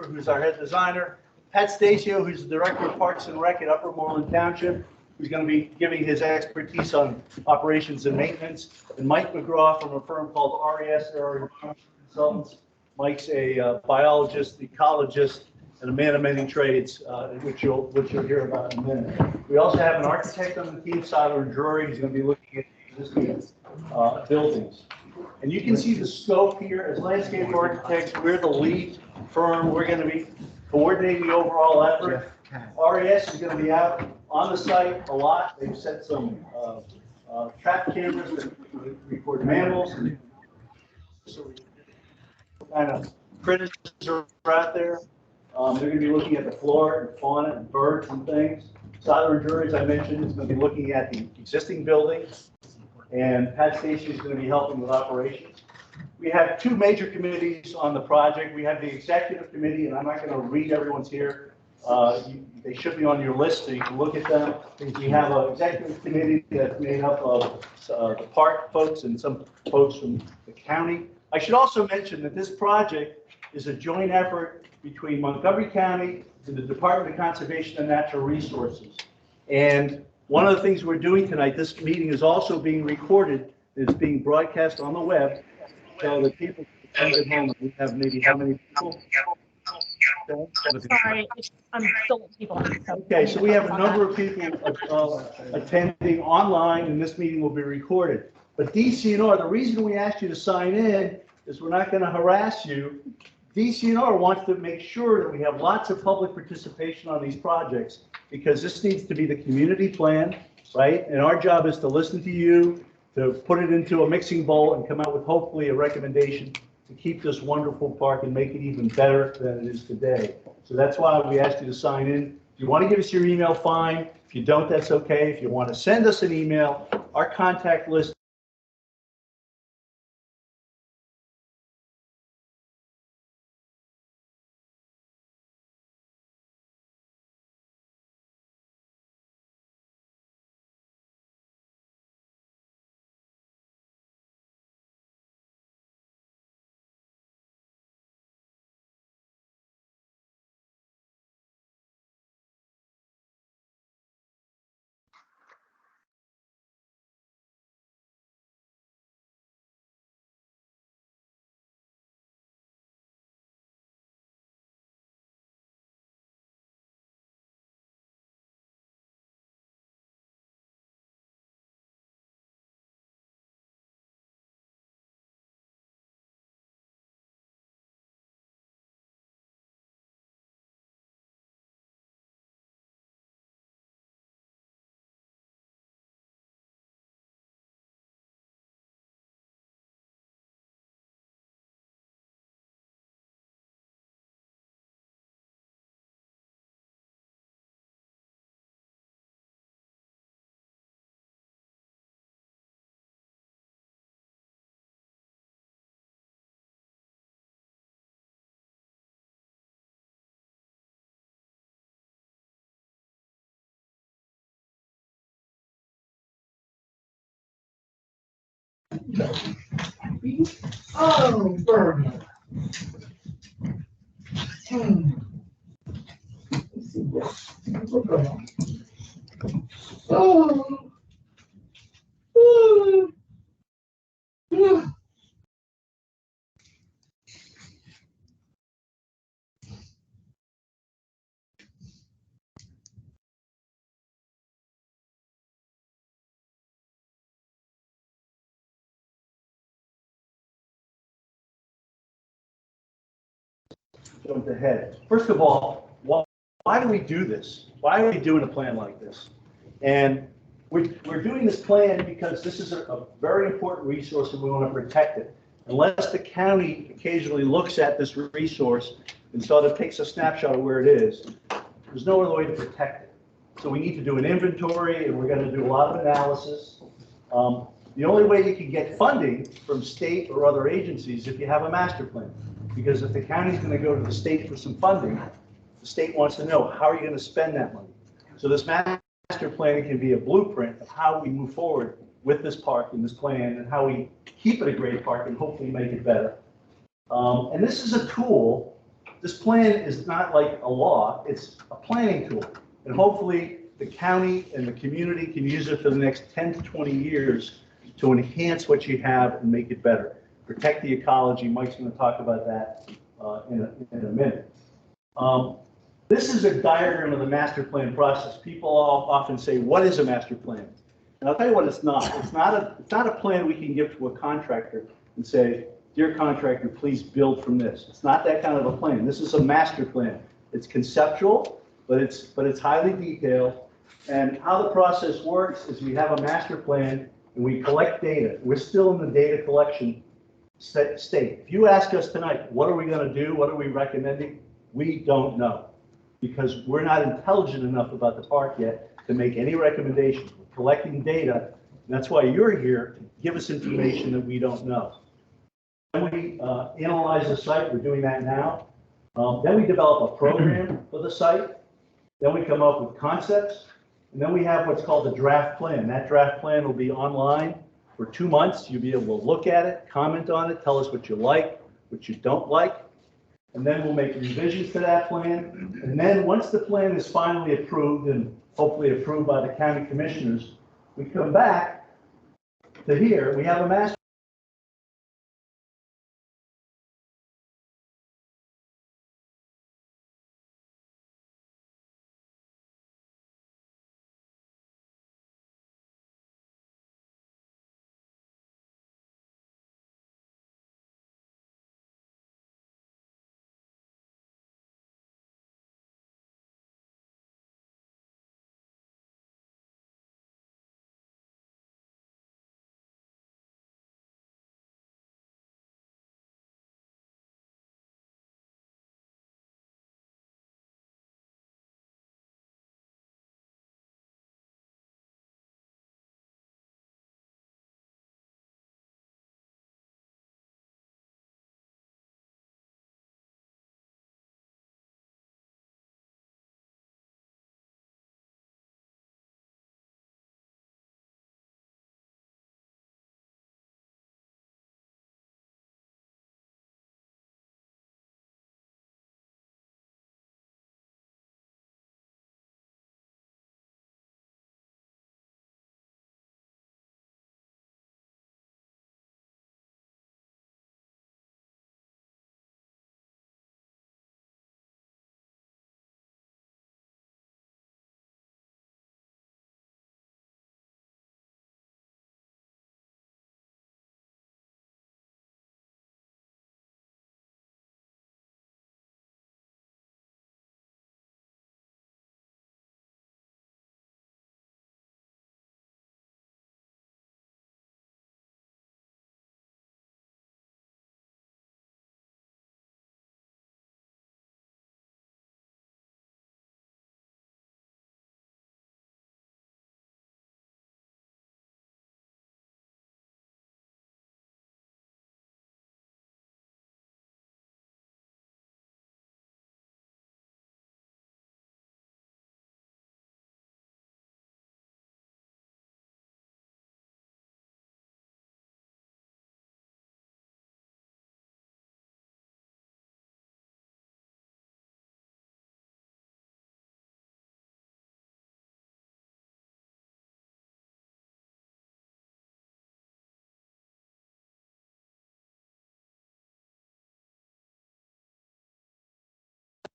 who's our head designer, Pat Stacio, who's the director of Parks and Rec at Upper Moreland Township, who's going to be giving his expertise on operations and maintenance, and Mike McGraw from a firm called RES, they're our environmental consultants. Mike's a biologist, ecologist, and a man of many trades, which you'll hear about in a minute. We also have an architect on the team, Seiler and Drury, who's going to be looking at existing buildings. And you can see the scope here. As landscape architects, we're the lead firm. We're going to be coordinating the overall effort. RES is going to be out on the site a lot. They've set some trap cameras that record mammals. So kind of critters are out there. They're going to be looking at the flora and fauna and birds and things. Seiler and Drury, as I mentioned, is going to be looking at the existing buildings. And Pat Stacio is going to be helping with operations. We have two major committees on the project. We have the executive committee, and I'm not going to read everyone's here. They should be on your list so you can look at them. We have an executive committee that's made up of the park folks and some folks from the county. I should also mention that this project is a joint effort between Montgomery County and the Department of Conservation and Natural Resources. And one of the things we're doing tonight, this meeting is also being recorded. It's being broadcast on the web so that people can come at home. We have maybe how many people? Sorry, I'm still people. Okay, so we have a number of people attending online, and this meeting will be recorded. But DCNR, the reason we asked you to sign in is we're not going to harass you. DCNR wants to make sure that we have lots of public participation on these projects because this needs to be the community plan, right? And our job is to listen to you, to put it into a mixing bowl and come out with hopefully a recommendation to keep this wonderful park and make it even better than it is today. So that's why we asked you to sign in. If you want to give us your email, fine. If you don't, that's okay. If you want to send us an email, our contact list. Oh, burn. Oh. Jump ahead. First of all, why do we do this? Why are we doing a plan like this? And we're doing this plan because this is a very important resource and we want to protect it. Unless the county occasionally looks at this resource and sort of takes a snapshot of where it is, there's no other way to protect it. So we need to do an inventory and we're going to do a lot of analysis. The only way you can get funding from state or other agencies is if you have a master plan. Because if the county's going to go to the state for some funding, the state wants to know, how are you going to spend that money? So this master plan can be a blueprint of how we move forward with this park and this plan and how we keep it a great park and hopefully make it better. And this is a tool this plan is not like a law, it's a planning tool. And hopefully the county and the community can use it for the next 10 to 20 years to enhance what you have and make it better. Protect the ecology. Mike's going to talk about that in a minute. This is a diagram of the master plan process. People often say, what is a master plan? And I'll tell you what it's not. It's not a plan we can give to a contractor and say, dear contractor, please build from this. It's not that kind of a plan. This is a master plan. It's conceptual, but it's highly detailed. And how the process works is we have a master plan and we collect data. We're still in the data collection state. If you ask us tonight, what are we going to do? What are we recommending? We don't know, because we're not intelligent enough about the park yet to make any recommendations. We're collecting data. And that's why you're here, to give us information that we don't know. Then we analyze the site. We're doing that now. Then we develop a program for the site. Then we come up with concepts. And then we have what's called a draft plan. That draft plan will be online for 2 months. You'll be able to look at it, comment on it, tell us what you like, what you don't like. And then we'll make revisions to that plan. And then once the plan is finally approved and hopefully approved by the county commissioners, we come back to here. We have a master.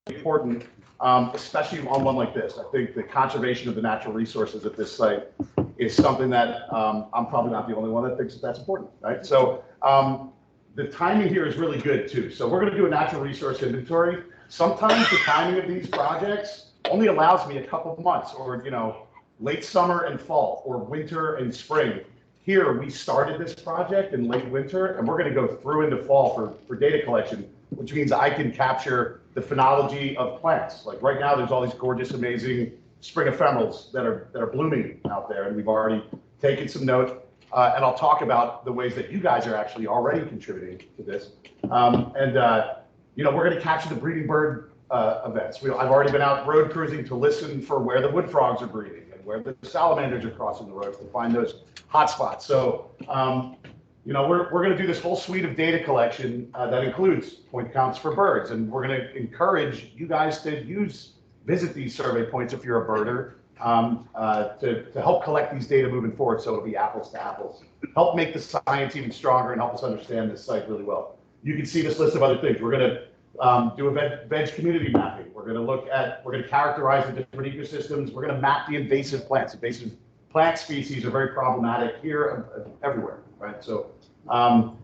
Important, especially on one like this. I think the conservation of the natural resources at this site is something that I'm probably not the only one that thinks that that's important, right? So the timing here is really good too. So we're going to do a natural resource inventory. Sometimes the timing of these projects only allows me a couple of months, or late summer and fall, or winter and spring. Here we started this project in late winter, and we're going to go through into fall for data collection, which means I can capture the phenology of plants. Like right now, there's all these gorgeous, amazing spring ephemerals that are blooming out there, and we've already taken some note. And I'll talk about the ways that you guys are actually already contributing to this. We're going to capture the breeding bird events. I've already been out road cruising to listen for where the wood frogs are breeding and where the salamanders are crossing the roads to find those hot spots. So you know, we're going to do this whole suite of data collection that includes point counts for birds. And we're going to encourage you guys to visit these survey points if you're a birder to help collect these data moving forward so it'll be apples to apples. Help make the science even stronger and help us understand this site really well. You can see this list of other things. We're going to do a veg community mapping. We're going to characterize the different ecosystems. We're going to map the invasive plants. Invasive plant species are very problematic here everywhere, right? So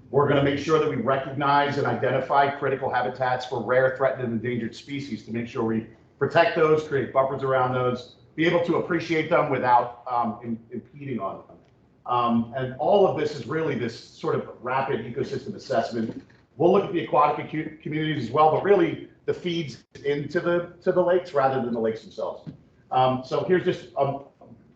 we're going to make sure that we recognize and identify critical habitats for rare, threatened, and endangered species to make sure we protect those, create buffers around those, be able to appreciate them without impeding on them. And all of this is really this sort of rapid ecosystem assessment. We'll look at the aquatic communities as well, but really the feeds into the lakes rather than the lakes themselves. So here's just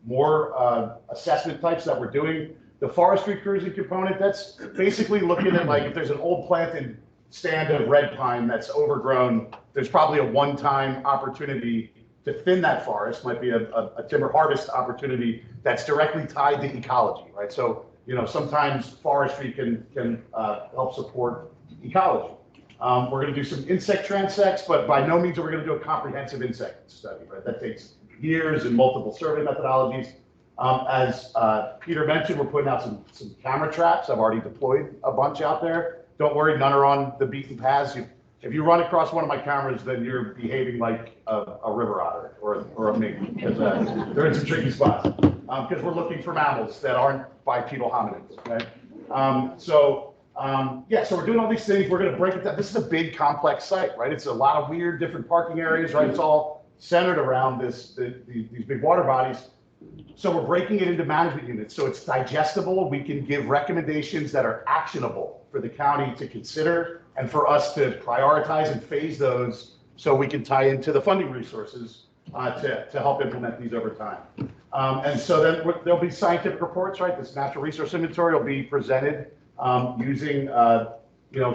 more assessment types that we're doing. The forestry cruising component, that's basically looking at like if there's an old planted stand of red pine that's overgrown, there's probably a one-time opportunity to thin that forest, might be a timber harvest opportunity that's directly tied to ecology, right? So, you know, sometimes forestry can help support ecology. We're going to do some insect transects, but by no means are we going to do a comprehensive insect study, right? That takes years and multiple survey methodologies. As Peter mentioned, we're putting out some camera traps. I've already deployed a bunch out there. Don't worry, none are on the beaten paths. If you run across one of my cameras, then you're behaving like a river otter or a mink, because they're in some tricky spots. Because we're looking for mammals that aren't bipedal hominids, right? So we're doing all these things. We're going to break it down. This is a big, complex site, right? It's a lot of weird, different parking areas, right? It's all centered around these big water bodies. So we're breaking it into management units so it's digestible. We can give recommendations that are actionable for the county to consider and for us to prioritize and phase those so we can tie into the funding resources to help implement these over time. And so then there'll be scientific reports, right? This natural resource inventory will be presented using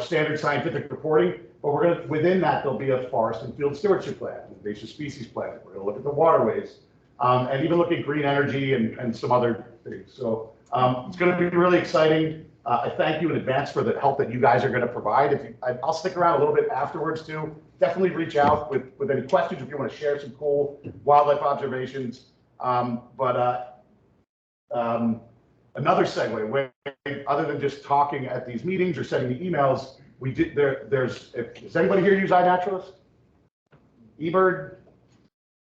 standard scientific reporting. But we're going to, within that, there'll be a forest and field stewardship plan, invasive species plan. We're going to look at the waterways. And even look at green energy and some other things. So it's going to be really exciting. I thank you in advance for the help that you guys are going to provide. I'll stick around a little bit afterwards too. Definitely reach out with any questions if you want to share some cool wildlife observations. Another segue, other than just talking at these meetings or sending the emails, does anybody here use iNaturalist? eBird?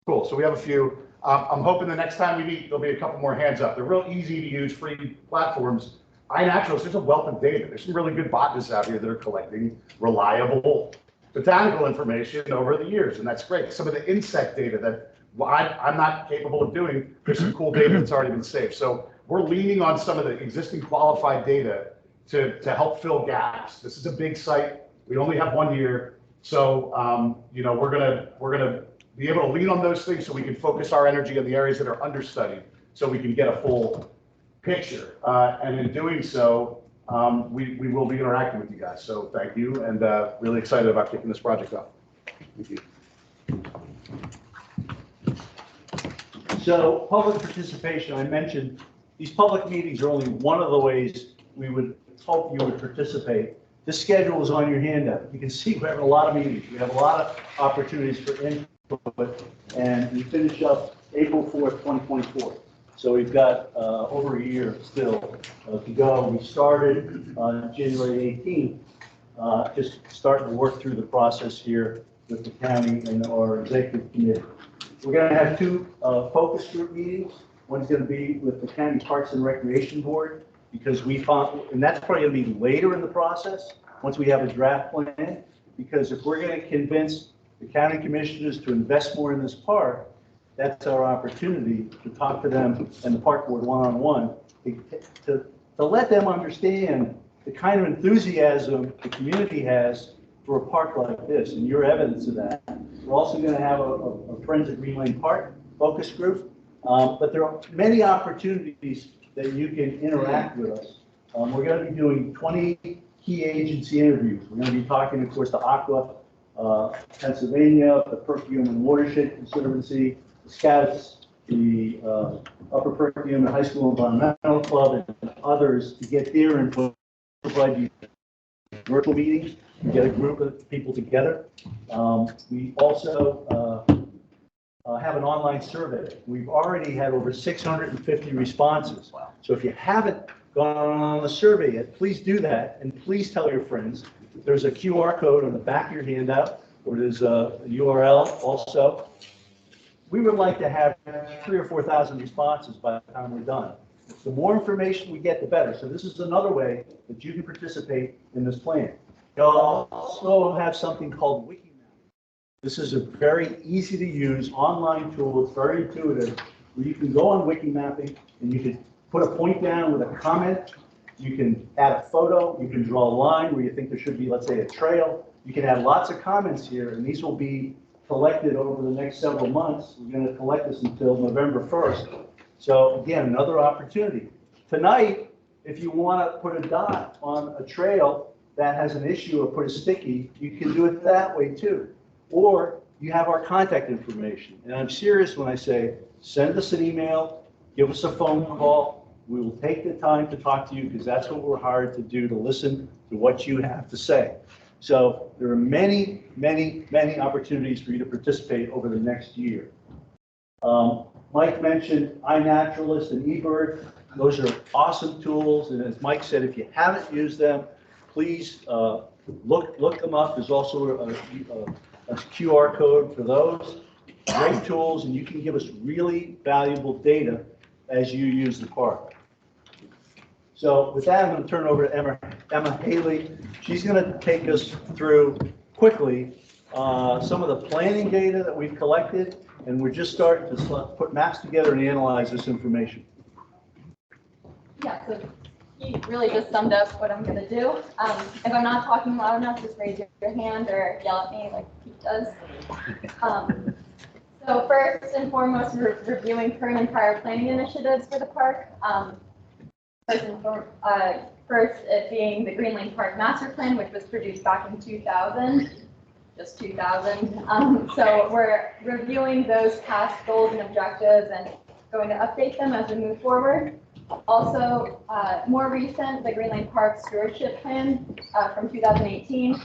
Cool, so we have a few. I'm hoping the next time we meet, there'll be a couple more hands up. They're real easy to use, free platforms. iNaturalist, there's a wealth of data. There's some really good botanists out here that are collecting reliable botanical information over the years, and that's great. Some of the insect data that I'm not capable of doing, there's some cool data that's already been saved. So we're leaning on some of the existing qualified data to help fill gaps. This is a big site. We only have 1 year. So, we're gonna be able to lean on those things so we can focus our energy on the areas that are understudied so we can get a full picture. And in doing so, we will be interacting with you guys. So thank you, and really excited about kicking this project off. Thank you. So public participation, I mentioned, these public meetings are only one of the ways we would hope you would participate. This schedule is on your handout. You can see we're having a lot of meetings. We have a lot of opportunities for input, and we finish up April 4th, 2024. So we've got over a year still to go. We started on January 18th, just starting to work through the process here with the county and our executive committee. We're going to have two focus group meetings. One's going to be with the County Parks and Recreation Board, because we found, and that's probably going to be later in the process, once we have a draft plan, because if we're going to convince the county commissioners to invest more in this park, that's our opportunity to talk to them and the park board one-on-one to let them understand the kind of enthusiasm the community has for a park like this, and you're evidence of that. We're also going to have a Friends of Green Lane Park focus group, but there are many opportunities that you can interact with us. We're going to be doing 20 key agency interviews. We're going to be talking, of course, to Aqua Pennsylvania, the Perkiomen Watershed Conservancy, the Scouts, the Upper Perkiomen High School Environmental Club, and others to get their input provide you virtual meetings, you get a group of people together. We also have an online survey. We've already had over 650 responses. So if you haven't gone on the survey yet, please do that, and please tell your friends. There's a QR code on the back of your handout, or there's a URL also. We would like to have 3,000 or 4,000 responses by the time we're done. The more information we get, the better. So this is another way that you can participate in this plan. You'll also have something called WikiMap. This is a very easy to use online tool. It's very intuitive, where you can go on Wikimapping and you can put a point down with a comment. You can add a photo. You can draw a line where you think there should be, let's say, a trail. You can add lots of comments here, and these will be collected over the next several months. We're going to collect this until November 1st. So again, another opportunity. Tonight, if you want to put a dot on a trail that has an issue or put a sticky, you can do it that way too. Or you have our contact information. And I'm serious when I say, send us an email, give us a phone call. We will take the time to talk to you, because that's what we're hired to do, to listen to what you have to say. So there are many, many, many opportunities for you to participate over the next year. Mike mentioned iNaturalist and eBird. Those are awesome tools. And as Mike said, if you haven't used them, please look them up. There's also a QR code for those. Great tools, and you can give us really valuable data as you use the park. So with that, I'm going to turn it over to Emma Haley. She's going to take us through quickly some of the planning data that we've collected, and we're just starting to put maps together and analyze this information. Yeah, so he really just summed up what I'm going to do. If I'm not talking loud enough, just raise your hand or yell at me like Pete does. So first and foremost, we're reviewing current and prior planning initiatives for the park. First, it being the Green Lane Park Master Plan, which was produced back in 2000, just 2000. So we're reviewing those past goals and objectives and going to update them as we move forward. Also, more recent, the Green Lane Park Stewardship Plan from 2018.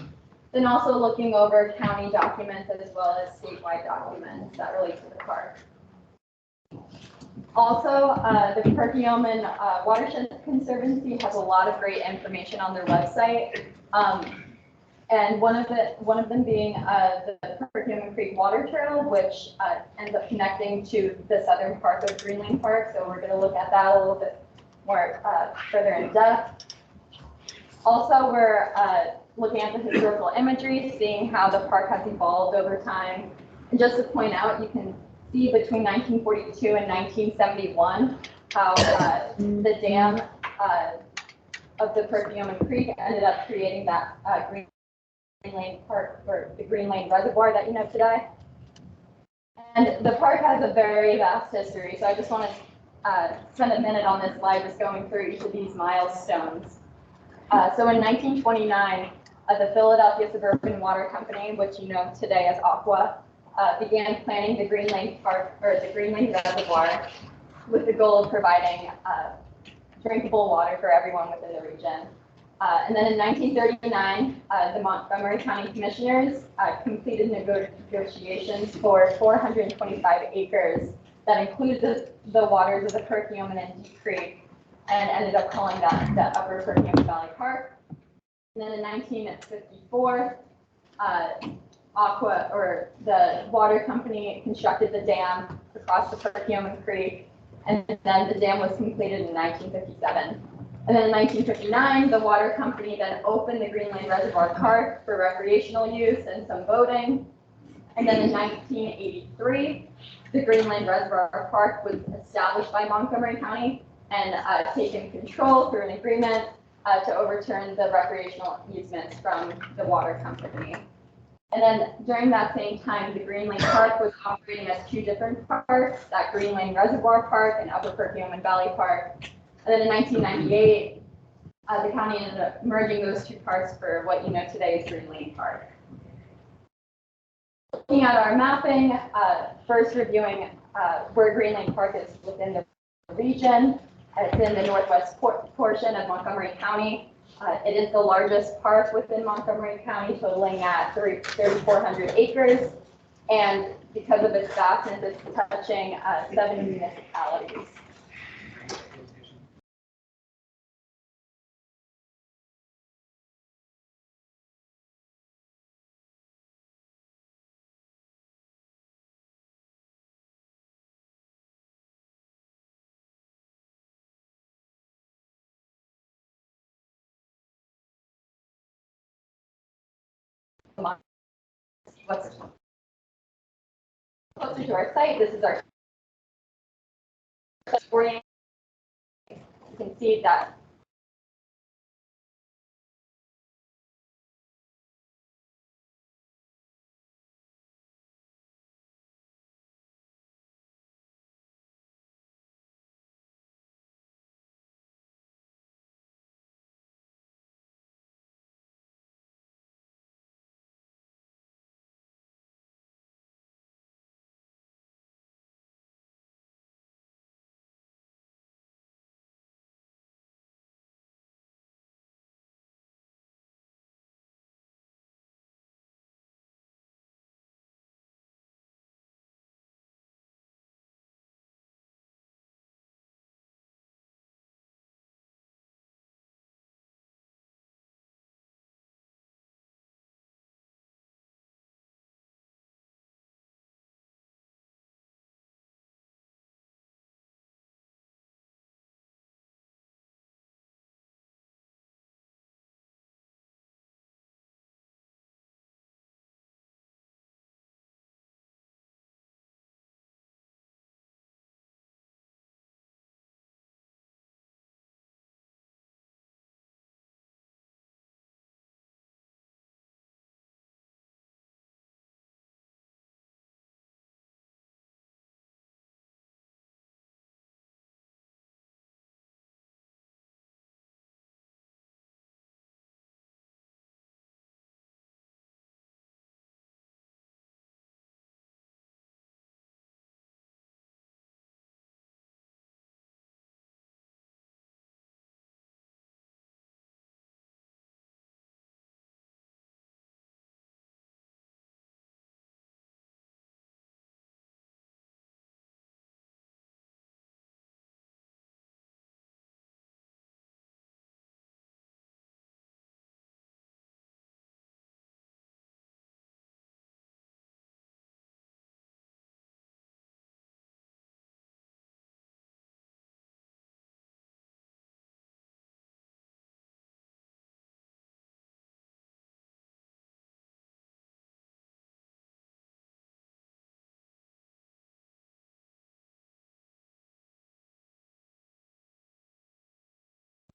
Then also looking over county documents as well as statewide documents that relate to the park. Also, the Perkiomen Watershed Conservancy has a lot of great information on their website, and one of them being the Perkiomen Creek Water Trail, which ends up connecting to the southern part of Green Lane Park. So we're going to look at that a little bit more further in depth. Also, we're looking at the historical imagery, seeing how the park has evolved over time. And just to point out, you can see between 1942 and 1971 how the dam of the Perkiomen Creek ended up creating that Green Lane Park, or the Green Lane Reservoir that you know today. And the park has a very vast history, so I just want to spend a minute on this slide just going through each of these milestones. So in 1929, the Philadelphia Suburban Water Company, which you know today as Aqua, began planning the Green Lane Park, or the Green Lane Reservoir, with the goal of providing drinkable water for everyone within the region. And then in 1939, the Montgomery County Commissioners completed negotiations for 425 acres that included the waters of the Perkiomen and Deep Creek, and ended up calling that the Upper Perkiomen Valley Park. And then in 1954, Aqua, or the water company, constructed the dam across the Perkiomen Creek, and then the dam was completed in 1957. And then in 1959, the water company then opened the Green Lane Reservoir Park for recreational use and some boating. And then in 1983, the Green Lane Reservoir Park was established by Montgomery County and taken control through an agreement to overturn the recreational easements from the water company. And then during that same time, the Green Lane Park was operating as two different parks, that Green Lane Reservoir Park and Upper Perkiomen Valley Park. And then in 1998, the county ended up merging those two parks for what you know today is Green Lane Park. Looking at our mapping, first reviewing where Green Lane Park is within the region. It's in the northwest portion of Montgomery County. It is the largest park within Montgomery County, totaling at 3,400 acres. And because of its vastness, it's touching 7 municipalities. What's closer to our site, this is our sporting. You can see that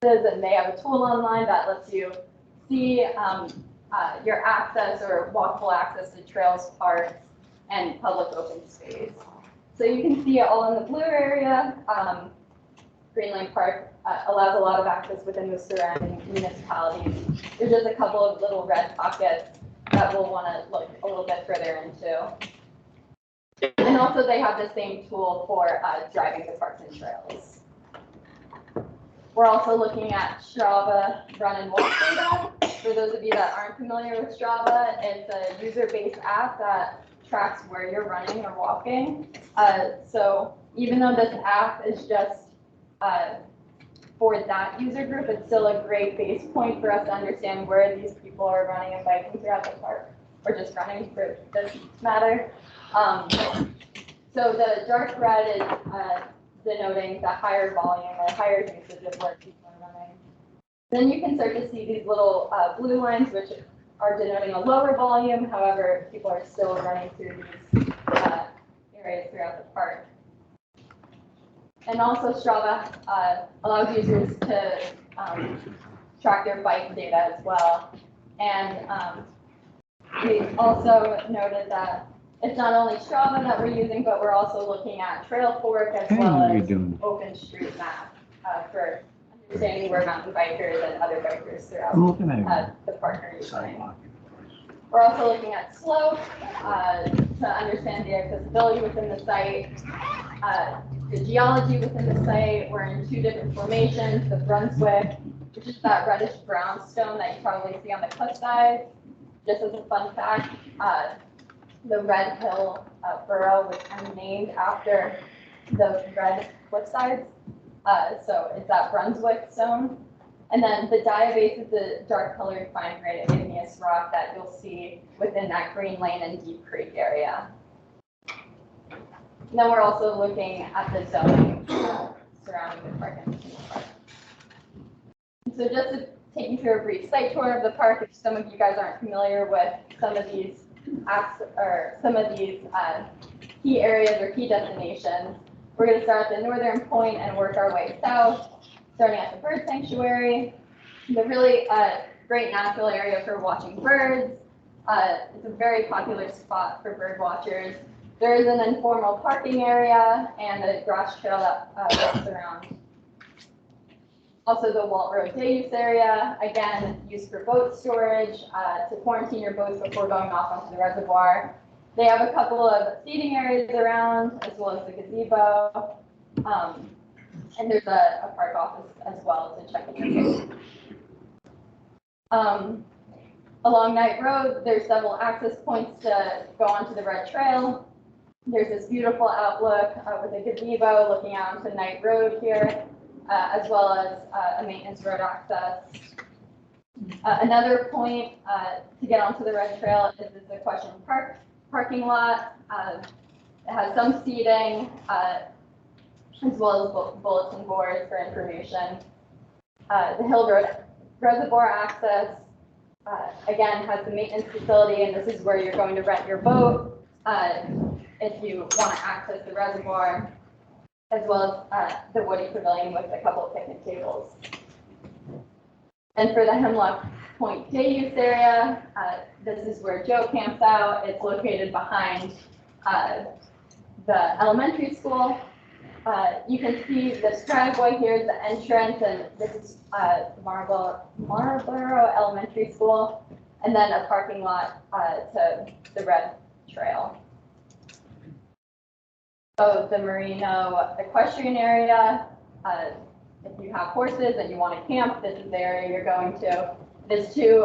and they have a tool online that lets you see your access or walkable access to trails, parks, and public open space. So you can see it all in the blue area. Greenland Park allows a lot of access within the surrounding municipalities. There's just a couple of little red pockets that we'll want to look a little bit further into. And also they have the same tool for driving the parks and trails. We're also looking at Strava run and walk data. For those of you that aren't familiar with Strava, it's a user-based app that tracks where you're running or walking. So even though this app is just for that user group, it's still a great base point for us to understand where these people are running and biking throughout the park, or just running for this matter. So the dark red is denoting the higher volume or higher usage of where people are running. Then you can start to see these little blue lines, which are denoting a lower volume. However, people are still running through these areas throughout the park. And also Strava allows users to track their bike data as well. And we also noted that it's not only Strava that we're using, but we're also looking at Trailfork as well as OpenStreetMap for understanding where mountain bikers and other bikers throughout the park are using. We're also looking at slope to understand the accessibility within the site, the geology within the site. We're in 2 different formations, the Brunswick which is that reddish brown stone that you probably see on the cliff sides. Just as a fun fact, the Red Hill Borough was kind of named after the red cliff sides. So it's that Brunswick stone. And then the diabase is the dark colored fine granite igneous rock that you'll see within that Green Lane and Deep Creek area. And then we're also looking at the zoning surrounding the park and the park. So just to take you through a brief site tour of the park, if some of you guys aren't familiar with some of these key areas or key destinations, we're going to start at the northern point and work our way south, starting at the bird sanctuary. It's a really great natural area for watching birds. It's a very popular spot for bird watchers. There is an informal parking area and a grass trail that walks around. Also the Walt Road day use area, again, used for boat storage, to quarantine your boats before going off onto the reservoir. They have a couple of seating areas around, as well as the gazebo. And there's a park office as well to check in your boat. Along Knight Road, there's several access points to go onto the Red Trail. There's this beautiful outlook with a gazebo looking out onto Knight Road here, as well as a maintenance road access. Another point to get onto the Red Trail is this Equestrian Park parking lot. It has some seating, as well as bulletin boards for information. The Hill Road Reservoir access, again, has the maintenance facility, and this is where you're going to rent your boat if you want to access the reservoir, as well as the Woody Pavilion with a couple of picnic tables. And for the Hemlock Point day use area, this is where Joe camps out. It's located behind the elementary school. You can see this driveway here is the entrance, and this is Marlboro Elementary School, and then a parking lot to the Red Trail. So the Merino equestrian area, if you have horses and you want to camp, this is the area you're going to. There's 2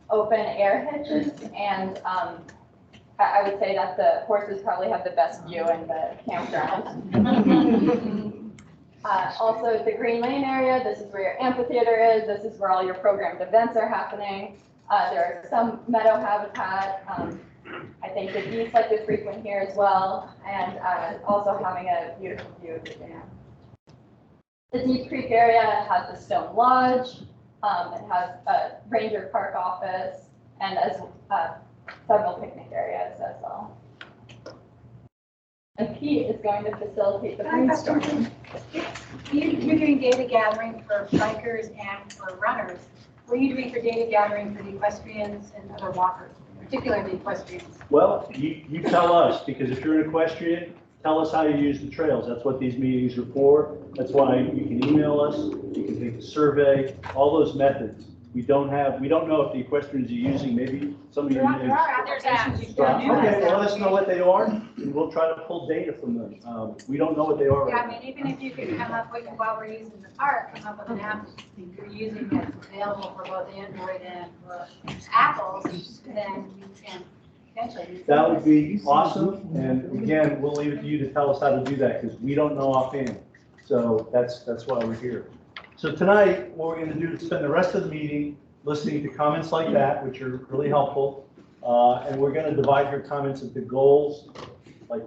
open air hitches, and I would say that the horses probably have the best view in the campground. Also, the Green Lane area, this is where your amphitheater is. This is where all your programmed events are happening. There are some meadow habitat. I think the geese like to frequent here as well, and also having a beautiful view of the dam. The Deep Creek area has the Stone Lodge. It has a ranger park office, and as several picnic areas as well. And Pete is going to facilitate the brainstorming. You're doing data gathering for bikers and for runners. What are you doing for data gathering for the equestrians and other walkers, particularly equestrians? Well, you tell us, because if you're an equestrian, tell us how you use the trails. That's what these meetings are for. That's why you can email us, you can take a survey, all those methods. We don't know if the equestrians are using, maybe some of you. There are applications you can do. Okay, well, let us know what they are, and we'll try to pull data from them. We don't know what they are. Yeah, I mean, even if you could come up with, while we're using the park, come up with an app you're using that's available for both Android and for Apples, then you can potentially use That would be awesome, and again, we'll leave it to you to tell us how to do that, because we don't know offhand. So that's why we're here. So tonight, what we're going to do is spend the rest of the meeting listening to comments like that, which are really helpful. And we're going to divide your comments into goals. Like,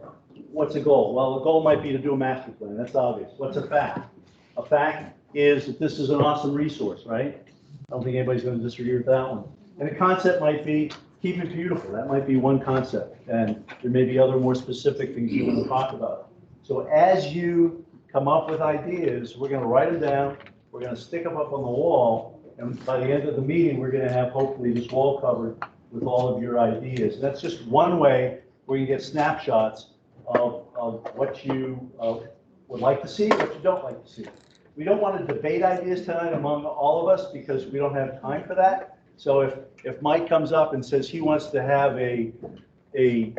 what's a goal? Well, a goal might be to do a master plan. That's obvious. What's a fact? A fact is that this is an awesome resource, right? I don't think anybody's going to disagree with that one. And a concept might be keep it beautiful. That might be one concept. And there may be other more specific things you want to talk about. So as you come up with ideas, we're going to write them down. We're going to stick them up on the wall, and by the end of the meeting, we're going to have hopefully this wall covered with all of your ideas. And that's just one way where you get snapshots of what you would like to see, what you don't like to see. We don't want to debate ideas tonight among all of us because we don't have time for that. So if Mike comes up and says he wants to have a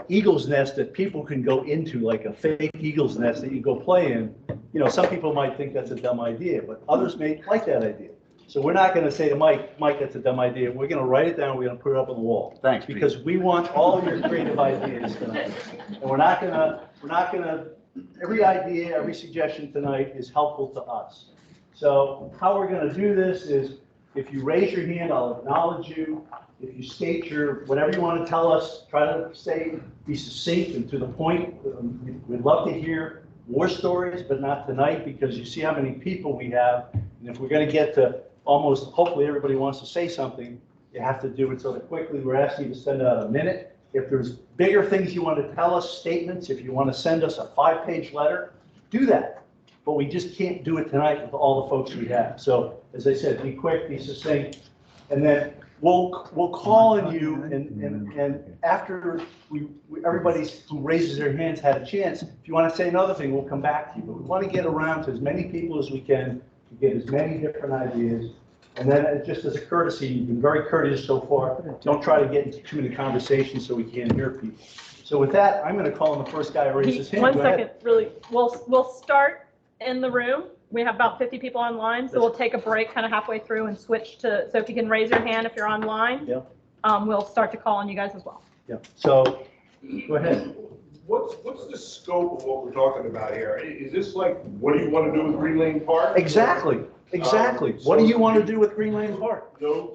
eagle's nest that people can go into, like a fake eagle's nest that you go play in, you know, some people might think that's a dumb idea, but others may like that idea. So we're not gonna say to Mike, Mike, that's a dumb idea. We're gonna write it down, we're gonna put it up on the wall. Thanks, Pete. Because we want all your creative ideas tonight. And we're not gonna, every idea, every suggestion tonight is helpful to us. So how we're gonna do this is, if you raise your hand, I'll acknowledge you. If you state your, whatever you want to tell us, try to say, be succinct and to the point. We'd love to hear more stories, but not tonight, because you see how many people we have. And if we're going to get to almost, hopefully everybody wants to say something, you have to do it sort of quickly. We're asking you to send out a minute. If there's bigger things you want to tell us, statements, if you want to send us a 5-page letter, do that. But we just can't do it tonight with all the folks we have. So as I said, be quick, be succinct, and then we'll call on you, and after everybody who raises their hands had a chance, if you want to say another thing, we'll come back to you. But we want to get around to as many people as we can, to get as many different ideas. And then just as a courtesy, you've been very courteous so far. Don't try to get into too many conversations so we can't hear people. So with that, I'm going to call on the first guy who raised his hand. One Go ahead. second, really, we'll start in the room. We have about 50 people online, so we'll take a break kind of halfway through and switch to, so if you can raise your hand if you're online. Yeah. We'll start to call on you guys as well. Yeah. So go ahead. What's the scope of what we're talking about here? Is this like, what do you want to do with Green Lane Park? Exactly. What do you want to do with Green Lane Park? No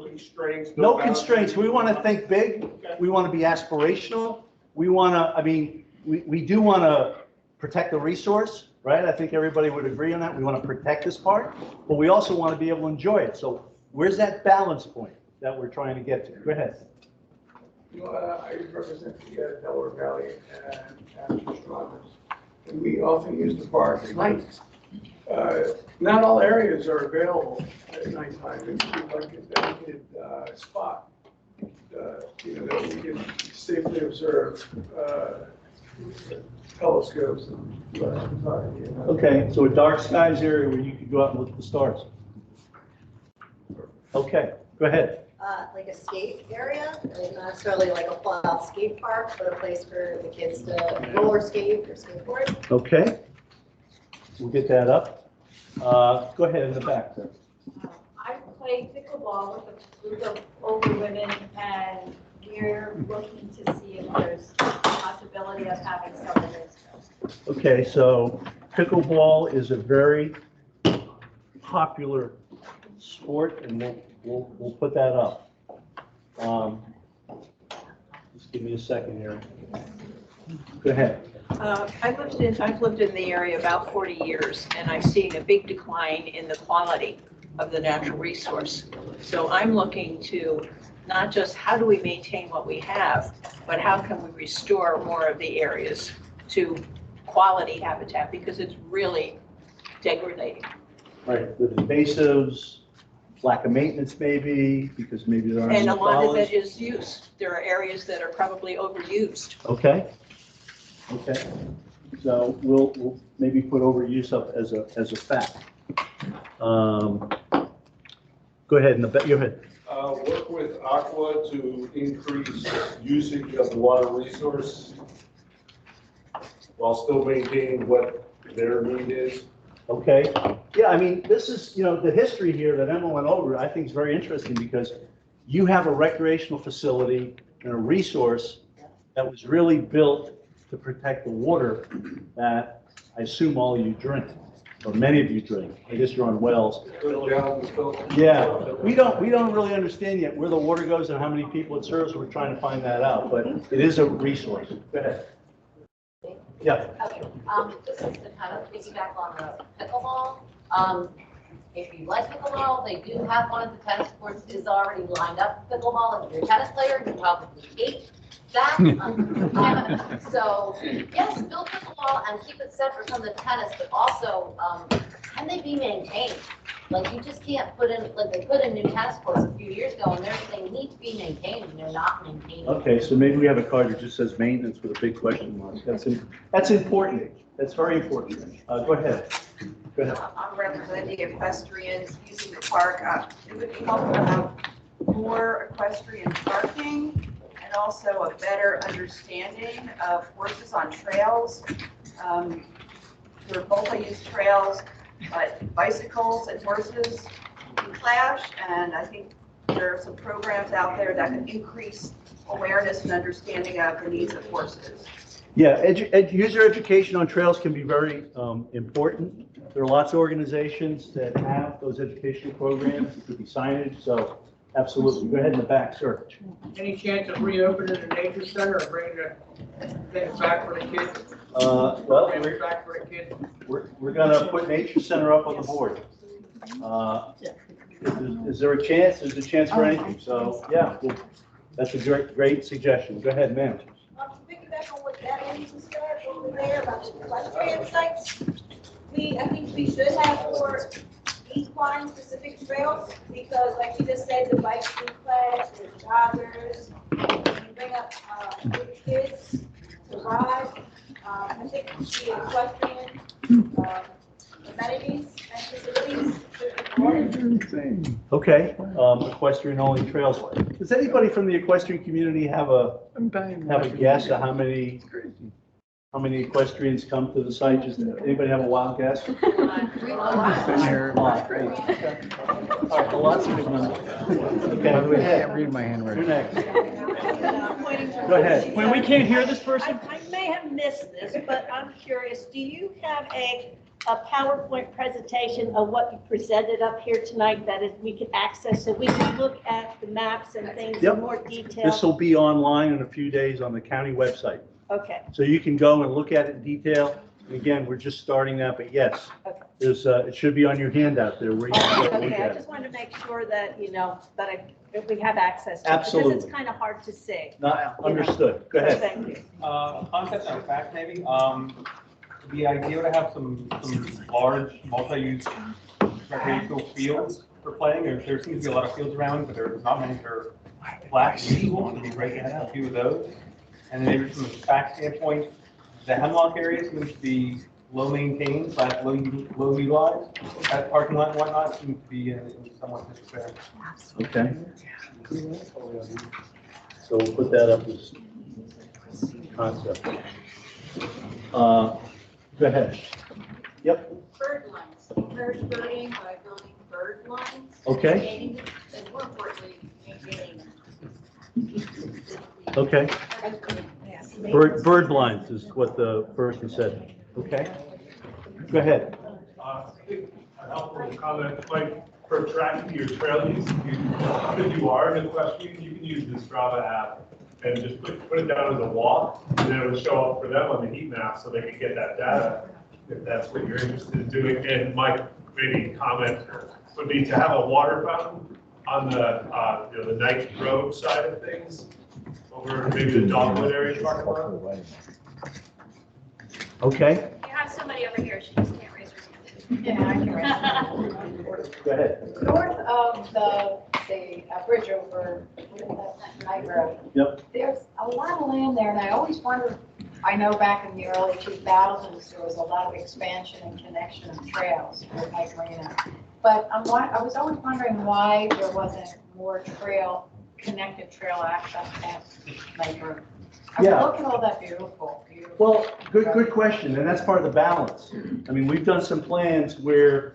constraints? No constraints. We want to think big. We want to be aspirational. We want to, I mean, we do want to protect the resource, right? I think everybody would agree on that. We want to protect this park, but we also want to be able to enjoy it. So where's that balance point that we're trying to get to? Go ahead. I represent the Delaware Valley and astronomers, and we often use the park at night. Not all areas are available at nighttime. It's like a dedicated spot, that we can safely observe telescopes and Okay, so a dark skies area where you could go out and look at the stars. Okay, go ahead. Like a skate area, not necessarily like a full-out skate park, but a place for the kids to roller skate or skateboard. Okay. We'll get that up. Go ahead in the back there. I play pickleball with a group of older women, and we're looking to see if there's a possibility of having some of this. Okay, so pickleball is a very popular sport, and we'll put that up. Just give me a second here. Go ahead. I've lived in the area about 40 years, and I've seen a big decline in the quality of the natural resource. So I'm looking to not just how do we maintain what we have, but how can we restore more of the areas to quality habitat, because it's really degrading. Right, with invasives, lack of maintenance maybe, because maybe there aren't And a enough lot of dollars. it is use. There are areas that are probably overused. Okay. Okay. So we'll maybe put overuse up as a fact. Go ahead, go ahead. Work with Aqua to increase usage of the water resource while still maintaining what their need is. Okay. Yeah, I mean, this is, the history here that Emma went over, I think is very interesting, because you have a recreational facility and a resource that was really built to protect the water that I assume all of you drink, or many of you drink. I guess you're on wells. Yeah, we don't really understand yet where the water goes and how many people it serves. We're trying to find that out, but it is a resource. Go ahead. Yeah. Okay, this is to kind of piggyback on the pickleball. If you like pickleball, they do have one of the tennis courts is already lined up for pickleball. If you're a tennis player, you probably hate that. So yes, build pickleball and keep it separate from the tennis, but also, can they be maintained? Like, you just can't put in, like, they put in new tennis courts a few years ago, and they need to be maintained, and they're not maintained. Okay, so maybe we have a card that just says maintenance with a big question mark. That's important. That's very important. Go ahead. Go ahead. I'm representing equestrians using the park. It would be helpful to have more equestrian parking and also a better understanding of horses on trails. There are multi-use trails, but bicycles and horses can clash, and I think there are some programs out there that can increase awareness and understanding of the needs of horses. Yeah, user education on trails can be very important. There are lots of organizations that have those educational programs. It could be signage, so absolutely. Go ahead in the back, sir. Any chance of reopening the nature center or bringing the things back for the kids? Well, Things back for the kids? we're gonna put Nature Center up on the board. Is there a chance? There's a chance for anything. So, yeah, that's a great suggestion. Go ahead, ma'am. To piggyback on what Natalie just said over there about the equestrian sites, I think we should have for equine specific trails, because like you just said, the bike class, the joggers, you bring up kids to ride. I think the equestrian amenities and facilities should be more. Okay, equestrian only trails. Does anybody from the equestrian community have a guess of how many equestrians come to the site? Just anybody have a wild guess? All right, well, lots of good numbers. Okay, I can't read my handwriting. You're next. Go ahead. When we can't hear this person? I may have missed this, but I'm curious, do you have a PowerPoint presentation of what you presented up here tonight that we can access so we can look at the maps and things Yep. in more detail? This will be online in a few days on the county website. Okay. So you can go and look at it in detail. Again, we're just starting that, but yes, there's, it should be on your handout there where you can go and look Okay, I at it. just wanted to make sure that, if we have access to it. Absolutely. Because it's kind of hard to see. Not understood. Go ahead. Thank you. Concept and fact maybe, the idea to have some large multi-use recreational fields for playing, there seems to be a lot of fields around, but there's not many that are flat and usable, it'd be great to have a few of those. And then maybe from a fact standpoint, the Hemlock area seems to be low maintained, low utilized, that parking lot and whatnot seems to be in somewhat disrepair. Okay. So we'll put that up as concept. Go ahead. Yep. Bird lines, encourage birding by building bird lines. Okay. And more importantly, maintaining them. Okay. Bird blinds is what the person said. Okay. Go ahead. I think a helpful comment, like for tracking your trail use, if you are an equestrian, you can use the Strava app and just put it down as a walk, and then it would show up for them on the heat map so they can get that data if that's what you're interested in doing. And Mike, maybe comment would be to have a water fountain on the the Knights Road side of things, over maybe the Dogwood area parking lot. Okay. You have somebody over here, she just can't raise her hand. Yeah, I can raise my Go ahead. North of the bridge over Night Road. Yep. There's a lot of land there, and I always wondered, I know back in the early 2000s, there was a lot of expansion and connection of trails with Lake Marina. But I was always wondering why there wasn't more connected trail access at Lake Road. I mean, Yeah. look at all that beautiful. Well, good question, and that's part of the balance. I mean, we've done some plans where,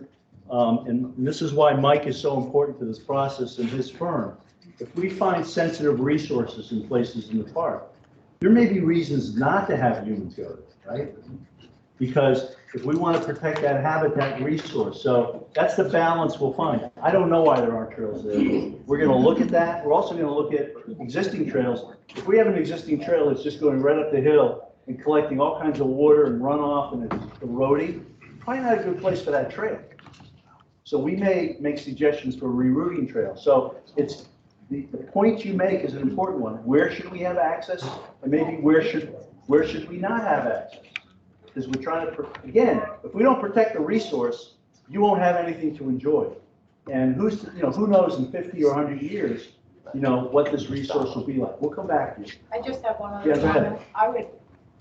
and this is why Mike is so important to this process and his firm. If we find sensitive resources in places in the park, there may be reasons not to have humans go there, right? Because if we want to protect that habitat resource, so that's the balance we'll find. I don't know why there aren't trails there. We're going to look at that. We're also going to look at existing trails. If we have an existing trail that's just going right up the hill and collecting all kinds of water and runoff and it's eroding, probably not a good place for that trail. So we may make suggestions for rerouting trails. So it's the point you make is an important one. Where should we have access? And maybe where should we not have access? Because we're trying to, again, if we don't protect the resource, you won't have anything to enjoy. And who knows in 50 or 100 years, what this resource will be like. We'll come back to you. I just have one other Yeah, go ahead. comment. I would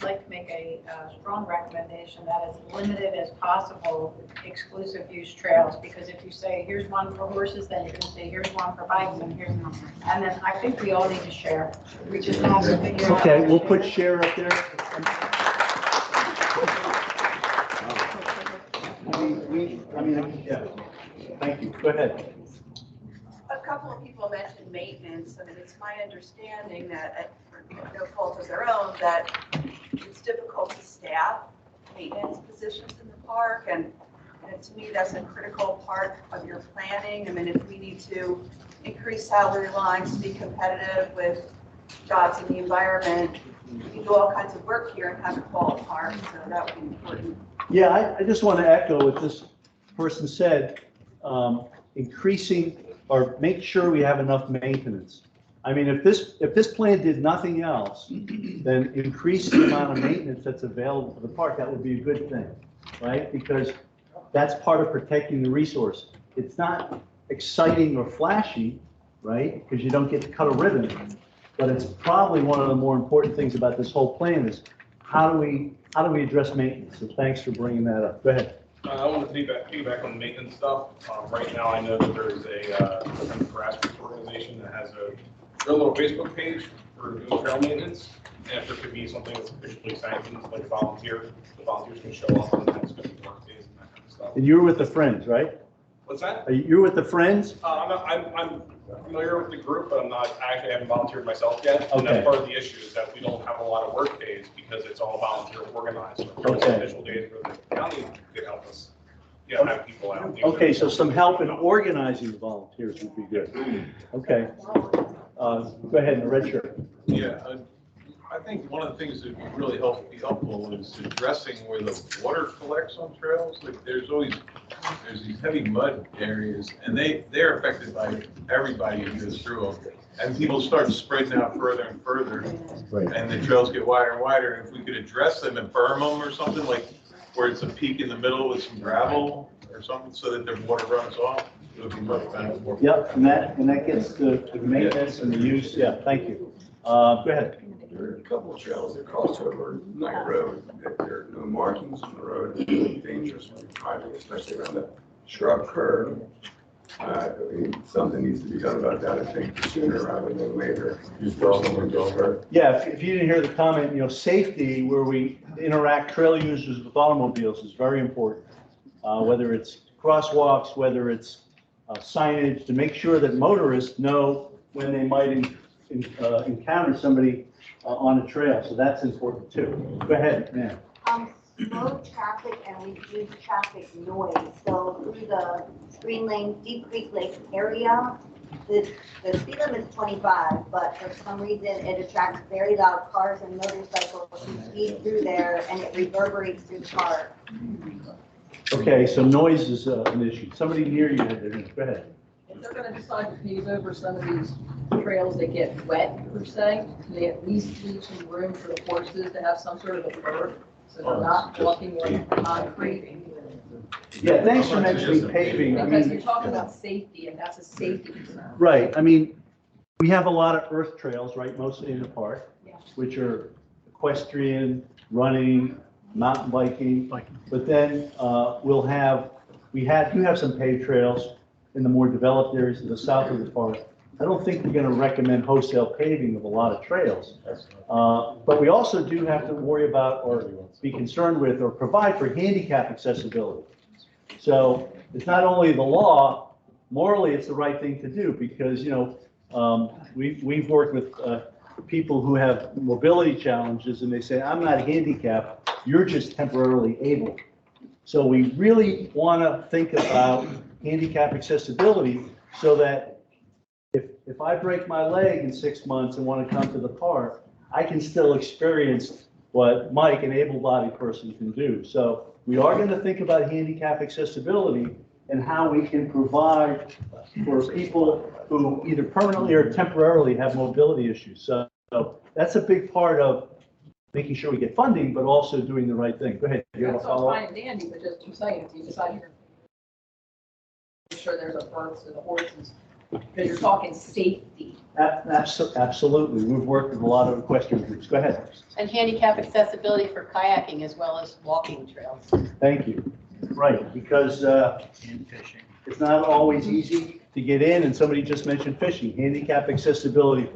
like to make a strong recommendation that is limited as possible exclusive use trails, because if you say, here's one for horses, then you're going to say, here's one for bikes, and here's one. And then I think we all need to share. We just have to figure out. Okay, we'll put share up there. Yeah, thank you. Go ahead. couple of people mentioned maintenance. I mean, it's my understanding that, for no fault of their own, that it's difficult to staff maintenance positions in the park. And to me, that's a critical part of your planning. I mean, if we need to increase salary lines to be competitive with jobs in the environment, we do all kinds of work here and have it fall apart, so that would be important. Yeah, I just want to echo what this person said, increasing or make sure we have enough maintenance. I mean, if this plan did nothing else, then increase the amount of maintenance that's available for the park, that would be a good thing, right? Because that's part of protecting the resource. It's not exciting or flashy, right? Because you don't get to cut a ribbon. But it's probably one of the more important things about this whole plan is how do we address maintenance? So thanks for bringing that up. Go ahead. I want to piggyback on the maintenance stuff. Right now, I know that there is a kind of grassroots organization that has their little Facebook page for doing trail maintenance. And if there could be something that's officially sanctioned, like the volunteers can show up on that, special work days and that kind of stuff. And you're with the Friends, right? What's that? You're with the Friends? I'm familiar with the group, but I actually haven't volunteered myself yet. And that's Okay. part of the issue is that we don't have a lot of work days because it's all volunteer organized. So if there was Okay. official days where the county could help us, have people out. Okay, so some help in organizing the volunteers would be good. Okay. Go ahead, in the red shirt. Yeah, I think one of the things that would really be helpful is addressing where the water collects on trails. Like there's these heavy mud areas, and they're affected by everybody who goes through them. And people start spreading out further and further, Right. and the trails get wider and wider. And if we could address them and berm them or something, like where it's a peak in the middle with some gravel or something, so that the water runs off, it would be much better. Yep, and that gets the maintenance and the use. Yeah, thank you. Go ahead. There are a couple of trails that cross over Knight Road, that there are no markings on the road. It's really dangerous when you're driving, especially around the shrub curve. I mean, something needs to be done about that, I think, sooner rather than later. Someone gets hurt. Yeah, if you didn't hear the comment, safety where we interact trail users with automobiles is very important. Whether it's crosswalks, whether it's signage, to make sure that motorists know when they might encounter somebody on a trail. So that's important too. Go ahead, ma'am. Slow traffic and reduce traffic noise. So through the Green Lane, Deep Creek Lake area, the speed limit is 25, but for some reason it attracts very loud cars and motorcycles who speed through there, and it reverberates through the park. Okay, so noise is an issue. Somebody near you had their hand. Go ahead. If they're gonna decide to pave over some of these trails that get wet per se, they at least leave some room for the horses to have some sort of a curb, so they're not walking on concrete. Yeah, thanks for mentioning paving. I Because mean, you're talking about safety, and that's a safety concern. right, I mean, we have a lot of earth trails, right, mostly in the park, which are equestrian, running, mountain biking. But then we do have some paved trails in the more developed areas to the south of the park. I don't think we're going to recommend wholesale paving of a lot of trails. But we also do have to worry about or be concerned with or provide for handicap accessibility. So it's not only the law, morally it's the right thing to do because, we've worked with people who have mobility challenges and they say, I'm not handicapped, you're just temporarily able. So we really want to think about handicap accessibility so that if I break my leg in 6 months and want to come to the park, I can still experience what Mike, an able-bodied person, can do. So we are going to think about handicap accessibility and how we can provide for people who either permanently or temporarily have mobility issues. So that's a big part of making sure we get funding, but also doing the right thing. Go ahead. Do you have a That's all follow-up? fine and dandy, but just, I'm saying, if you decide you're make sure there's a berth to the horses, because you're talking safety. Absolutely. We've worked with a lot of equestrian groups. Go ahead. And handicap accessibility for kayaking as well as walking trails. Thank you. Right, because it's not always easy to get in, and somebody just mentioned fishing, handicap accessibility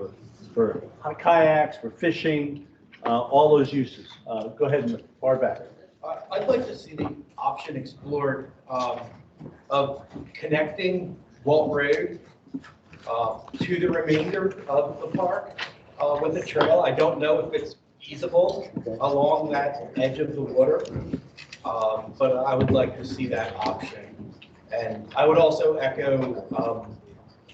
for kayaks, for fishing, all those uses. Go ahead and far back. I'd like to see the option explored of connecting Walt Road to the remainder of the park with the trail. I don't know if it's feasible along that edge of the water, but I would like to see that option. And I would also echo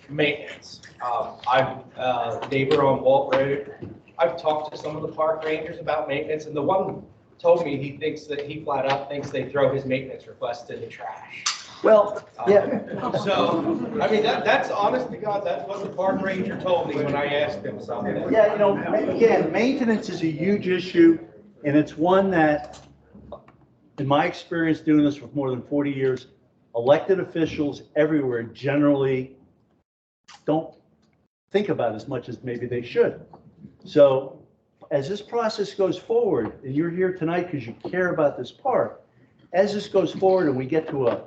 maintenance. I'm a neighbor on Walt Road. I've talked to some of the park rangers about maintenance, and the one told me he flat out thinks they throw his maintenance request in the trash. Well, yeah. So, I mean, that's honest to God, that's what the park ranger told me when I asked him something. Yeah, you know, again, maintenance is a huge issue, and it's one that, in my experience doing this for more than 40 years, elected officials everywhere generally don't think about as much as maybe they should. So as this process goes forward, and you're here tonight because you care about this park, as this goes forward and we get to a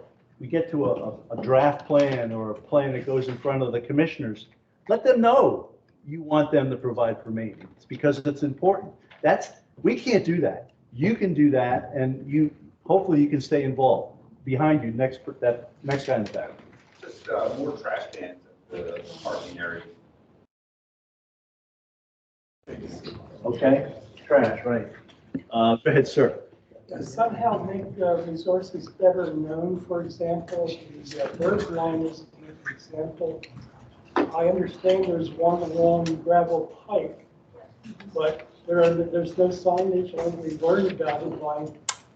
draft plan or a plan that goes in front of the commissioners, let them know you want them to provide for maintenance because it's important. We can't do that. You can do that, and hopefully you can stay involved. Behind you, next kind of thing. Just more trash cans in the parking area. Okay, trash, right. Go ahead, sir. Somehow make resources better known, for example, the bird line is an example. I understand there's one along gravel pike, but there's no signage, and we learned about it by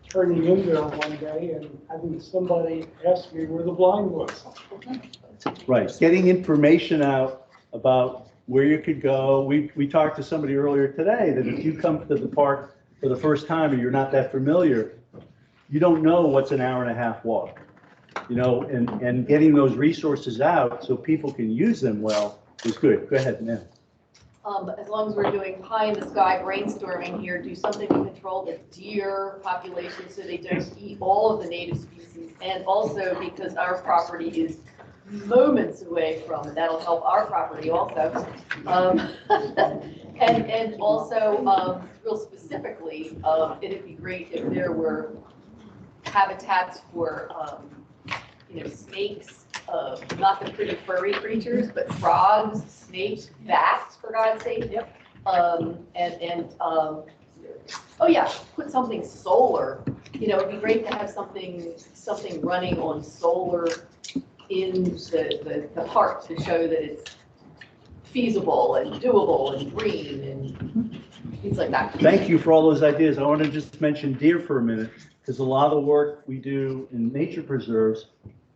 turning in there one day and having somebody ask me where the blind was. Right, getting information out about where you could go. We talked to somebody earlier today that if you come to the park for the first time and you're not that familiar, you don't know what's an hour and a half walk. You know, and getting those resources out so people can use them well is good. Go ahead, Nan. As long as we're doing pie in the sky brainstorming here, do something to control the deer population so they don't eat all of the native species. And also because our property is moments away from it, that'll help our property also. And also, real specifically, it'd be great if there were habitats for, snakes, not the pretty furry creatures, but frogs, snakes, bats, for God's sake. Yep. Oh yeah, put something solar. It'd be great to have something running on solar in the park to show that it's feasible and doable and green and things like that. Thank you for all those ideas. I want to just mention deer for a minute, because a lot of the work we do in nature preserves,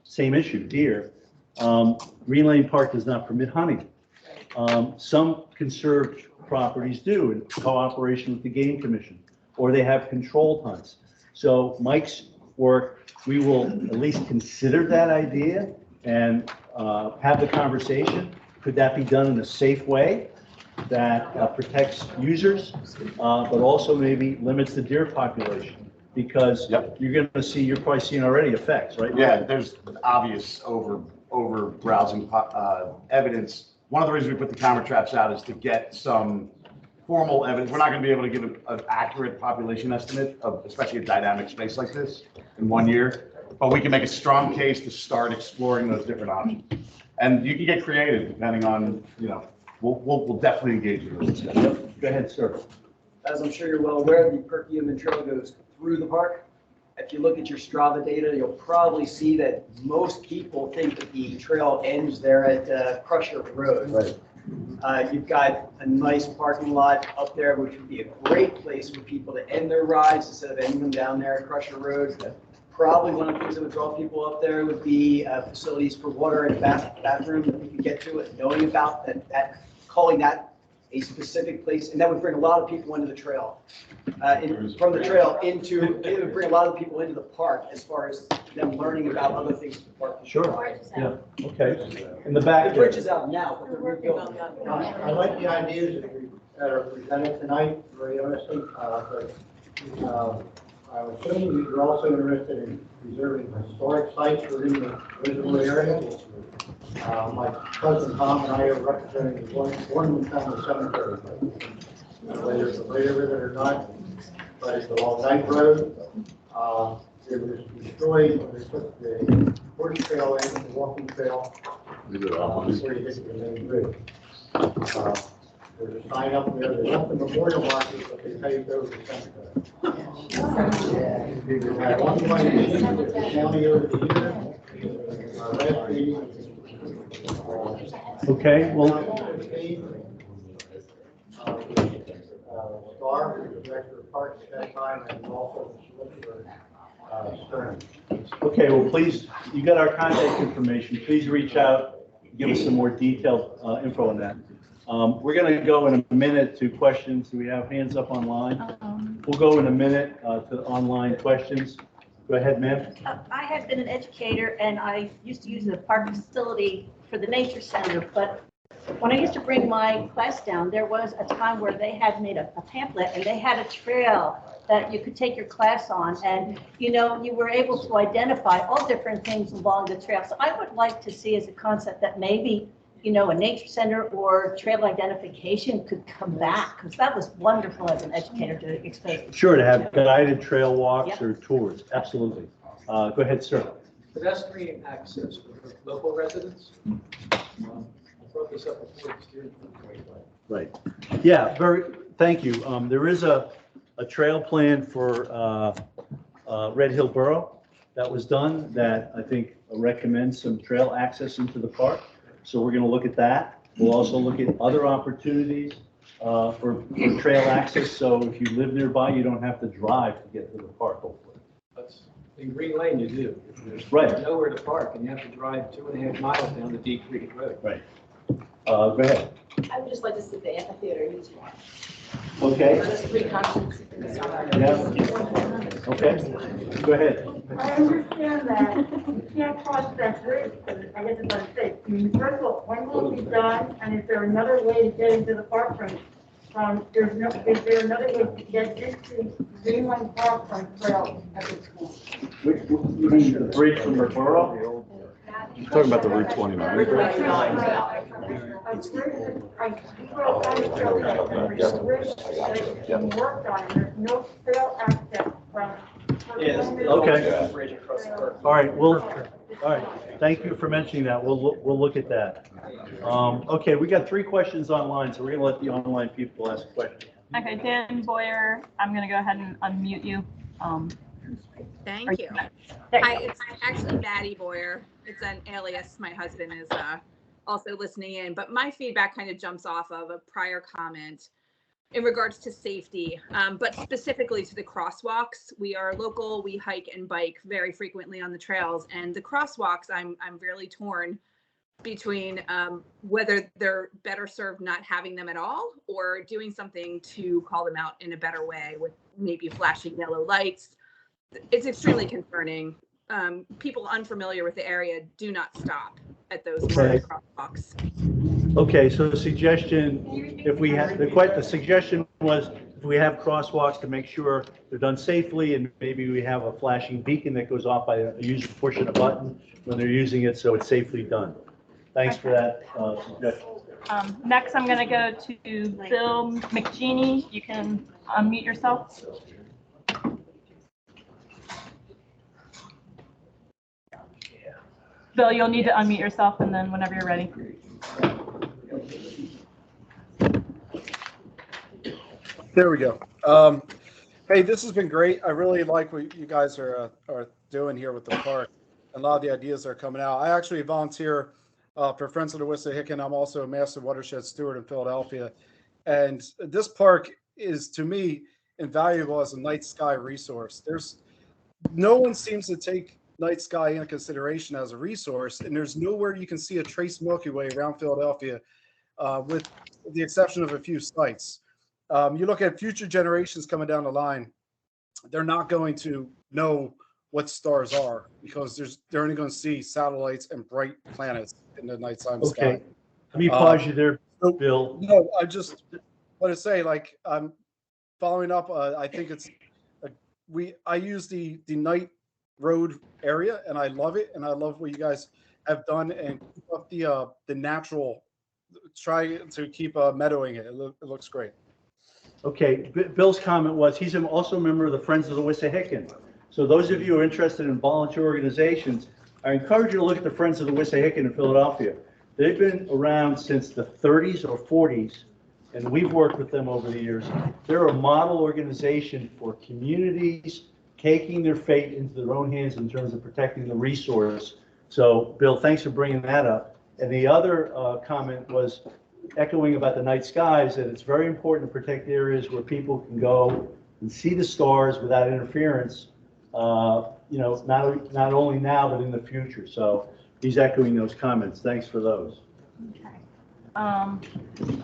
same issue, deer. Green Lane Park does not permit hunting. Some conserved properties do in cooperation with the Game Commission, or they have controlled hunts. So Mike's work, we will at least consider that idea and have the conversation. Could that be done in a safe way that protects users, but also maybe limits the deer population? Because you're probably seeing already effects, right? Yeah, there's obvious over browsing evidence. One of the reasons we put the camera traps out is to get some formal evidence. We're not going to be able to give an accurate population estimate of especially a dynamic space like this in 1 year, but we can make a strong case to start exploring those different options. And you can get creative depending on, we'll definitely engage in those discussions. Go ahead, sir. As I'm sure you're well aware, the Perkiomen Trail goes through the park. If you look at your Strava data, you'll probably see that most people think that the trail ends there at Crusher Road. Right. You've got a nice parking lot up there, which would be a great place for people to end their rides instead of ending them down there at Crusher Road. Probably one of the things that would draw people up there would be facilities for water and bathroom that we could get to, and knowing about that, calling that a specific place, and that would bring a lot of people into the trail. From the trail it would bring a lot of people into the park as far as them learning about other things in the park. Sure. Yeah. Okay. In the back. The bridge is out now, but they're rebuilding. I like the ideas that are presented tonight, very honestly, but I was assuming you're also interested in preserving historic sites within the reservoir area. My cousin Tom and I are representing the Bournemouth County Cemetery. Whether you're familiar with it or not, but it's along Knight Road. It was destroyed when they took the horse trail in, the walking trail, Before you get to the main bridge. There's a sign up there, there's nothing memorial markers, but they paved over the cemetery. We've had one meeting with the county over the year. Last meeting. Okay, well, Star, the director of parks at that time, and also the solicitor, Stern. okay, well, please, you got our contact information. Please reach out, give us some more detailed info on that. We're going to go in a minute to questions. Do we have hands up online? We'll go in a minute to online questions. Go ahead, ma'am. I have been an educator and I used to use the park facility for the nature center, but when I used to bring my class down, there was a time where they had made a pamphlet and they had a trail that you could take your class on, and you know, you were able to identify all different things along the trail. So I would like to see as a concept that maybe, you know, a nature center or trail identification could come back, because that was wonderful as an educator to expose. Sure, to have guided trail walks Yep. or tours, absolutely. Go ahead, sir. Pedestrian access for local residents. I brought this up before. Right. Yeah, thank you. There is a trail plan for Red Hill Borough that was done that I think recommends some trail access into the park. So we're going to look at that. We'll also look at other opportunities for trail access. So if you live nearby, you don't have to drive to get to the park, hopefully. That's, in Green Lane you do. There's Right. nowhere to park and you have to drive 2.5 miles down the Deep Creek Road. Right. Go ahead. I would just like to see the amphitheater used more. Okay. Those three concepts. Yeah. Okay. Go ahead. I understand that you can't cross that bridge, because I guess it's unsafe. I mean, first of all, when will it be done, and is there another way to get into the park from, is there another way to get into Greenland Park from trails at this point? You mean the bridge from the borough? You're talking about the Route 29. I drove down the trail, the bridge that's being worked on, and there's no trail access from. Okay. All right, all right. Thank you for mentioning that. We'll look at that. Okay, we got 3 questions online, so we're gonna let the online people ask questions. Okay, Dan Boyer, I'm gonna go ahead and unmute you. Thank you. Hi, it's actually Maddie Boyer. It's an alias. My husband is also listening in, but my feedback kind of jumps off of a prior comment in regards to safety, but specifically to the crosswalks. We are local, we hike and bike very frequently on the trails, and the crosswalks, I'm really torn between whether they're better served not having them at all or doing something to call them out in a better way with maybe flashing yellow lights. It's extremely concerning. People unfamiliar with the area do not stop at those crosswalks. Okay, so the suggestion, if we have, the suggestion was if we have crosswalks to make sure they're done safely, and maybe we have a flashing beacon that goes off by a user pushing a button when they're using it, so it's safely done. Thanks for that suggestion. Next, I'm gonna go to Bill McGeaney. You can unmute yourself. Bill, you'll need to unmute yourself, and then whenever you're ready. There we go. Hey, this has been great. I really like what you guys are doing here with the park. A lot of the ideas are coming out. I actually volunteer for Friends of the Wissahickon. I'm also a Master Watershed Steward in Philadelphia. And this park is, to me, invaluable as a night sky resource. No one seems to take night sky into consideration as a resource, and there's nowhere you can see a trace Milky Way around Philadelphia, with the exception of a few sites. You look at future generations coming down the line, they're not going to know what stars are because they're only going to see satellites and bright planets in the nighttime sky. Okay, let me pause you there, Bill. No, I just want to say, like, I'm following up. I think it's I use the night road area, and I love it, and I love what you guys have done and keep up the natural. Try to keep meadowing it. It looks great. Okay, Bill's comment was he's also a member of the Friends of the Wissahickon. So those of you who are interested in volunteer organizations, I encourage you to look at the Friends of the Wissahickon in Philadelphia. They've been around since the 30s or 40s, and we've worked with them over the years. They're a model organization for communities taking their fate into their own hands in terms of protecting the resource. So, Bill, thanks for bringing that up. And the other comment was echoing about the night skies, that it's very important to protect areas where people can go and see the stars without interference, not only now, but in the future. So he's echoing those comments. Thanks for those. Okay.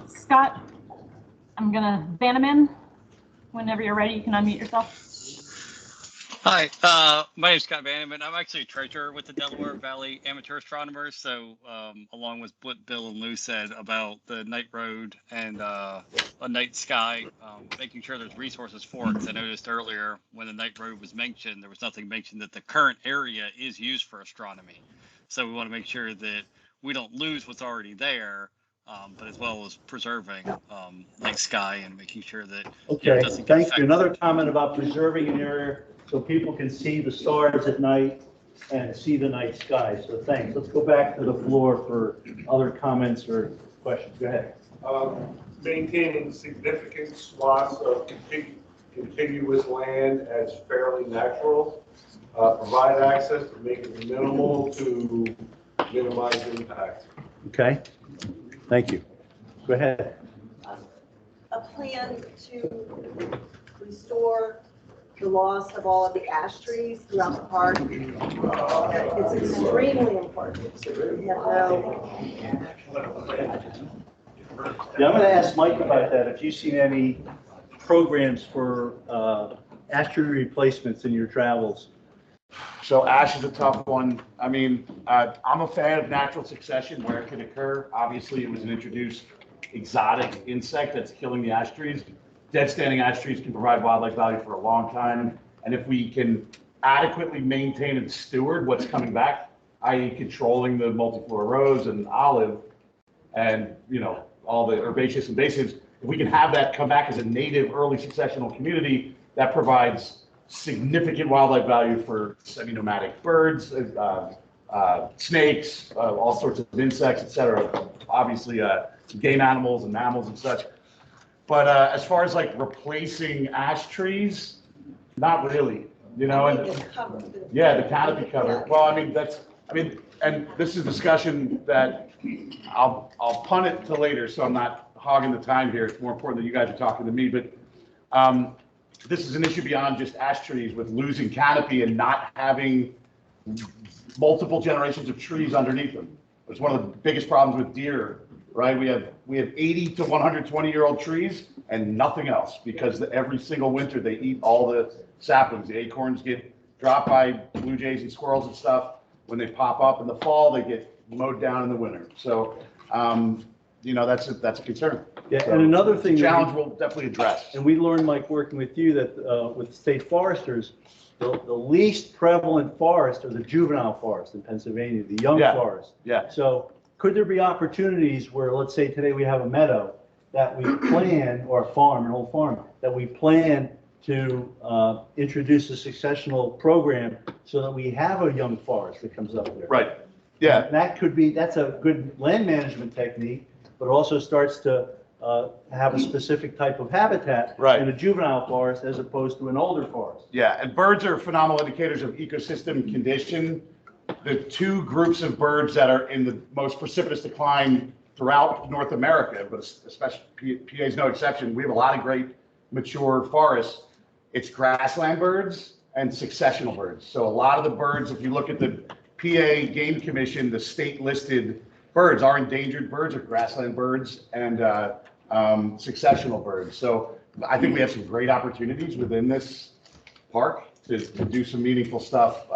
Scott, I'm gonna ban him in. Whenever you're ready, you can unmute yourself. Hi, my name is Scott Vanneman. I'm actually a treasurer with the Delaware Valley Amateur Astronomers. So along with what Bill and Lou said about the night road and a night sky, making sure there's resources for it. Because I noticed earlier when the night road was mentioned, there was nothing mentioned that the current area is used for astronomy. So we want to make sure that we don't lose what's already there, but as well as preserving night sky and making sure that Okay, it doesn't get thank you. affected. Another comment about preserving an area so people can see the stars at night and see the night sky. So thanks. Let's go back to the floor for other comments or questions. Go ahead. Maintaining significant swaths of contiguous land as fairly natural, provide access to make it minimal to minimize impact. Okay, thank you. Go ahead. A plan to restore the loss of all of the ash trees throughout the park. It's extremely important. We have Yeah, I'm going to ask Mike about that. If you've seen any programs for ash tree replacements in your travels. So ash is a tough one. I mean, I'm a fan of natural succession where it can occur. Obviously, it was an introduced exotic insect that's killing the ash trees. Dead standing ash trees can provide wildlife value for a long time. And if we can adequately maintain and steward what's coming back, i.e. controlling the multiflora rose and olive and, all the herbaceous invasives, if we can have that come back as a native early successional community, that provides significant wildlife value for semi-nomadic birds, snakes, all sorts of insects, etc. Obviously, game animals and mammals and such. But as far as like replacing ash trees, not really, and yeah, the canopy cover. Well, and this is a discussion that I'll punt it to later, so I'm not hogging the time here. It's more important that you guys are talking to me, but this is an issue beyond just ash trees with losing canopy and not having multiple generations of trees underneath them. It's one of the biggest problems with deer, right? We have 80 to 120-year-old trees and nothing else because every single winter they eat all the saplings. The acorns get dropped by blue jays and squirrels and stuff. When they pop up in the fall, they get mowed down in the winter. So, that's a concern. Yeah, So and another thing, challenge we'll definitely address. And we learned, Mike, working with you, that with state foresters, the least prevalent forest are the juvenile forest in Pennsylvania, the young forest. Yeah. So could there be opportunities where, let's say today we have a meadow that we plan, or a farm, an old farm, that we plan to introduce a successional program so that we have a young forest that comes up there? Right. Yeah. And that's a good land management technique, but also starts to have a specific type of habitat in a juvenile forest as opposed to an older forest. Yeah, and birds are phenomenal indicators of ecosystem condition. The two groups of birds that are in the most precipitous decline throughout North America, but especially PA is no exception. We have a lot of great mature forests. It's grassland birds and successional birds. So a lot of the birds, if you look at the PA Game Commission, the state listed birds are endangered birds, are grassland birds and successional birds. So I think we have some great opportunities within this park to do some meaningful stuff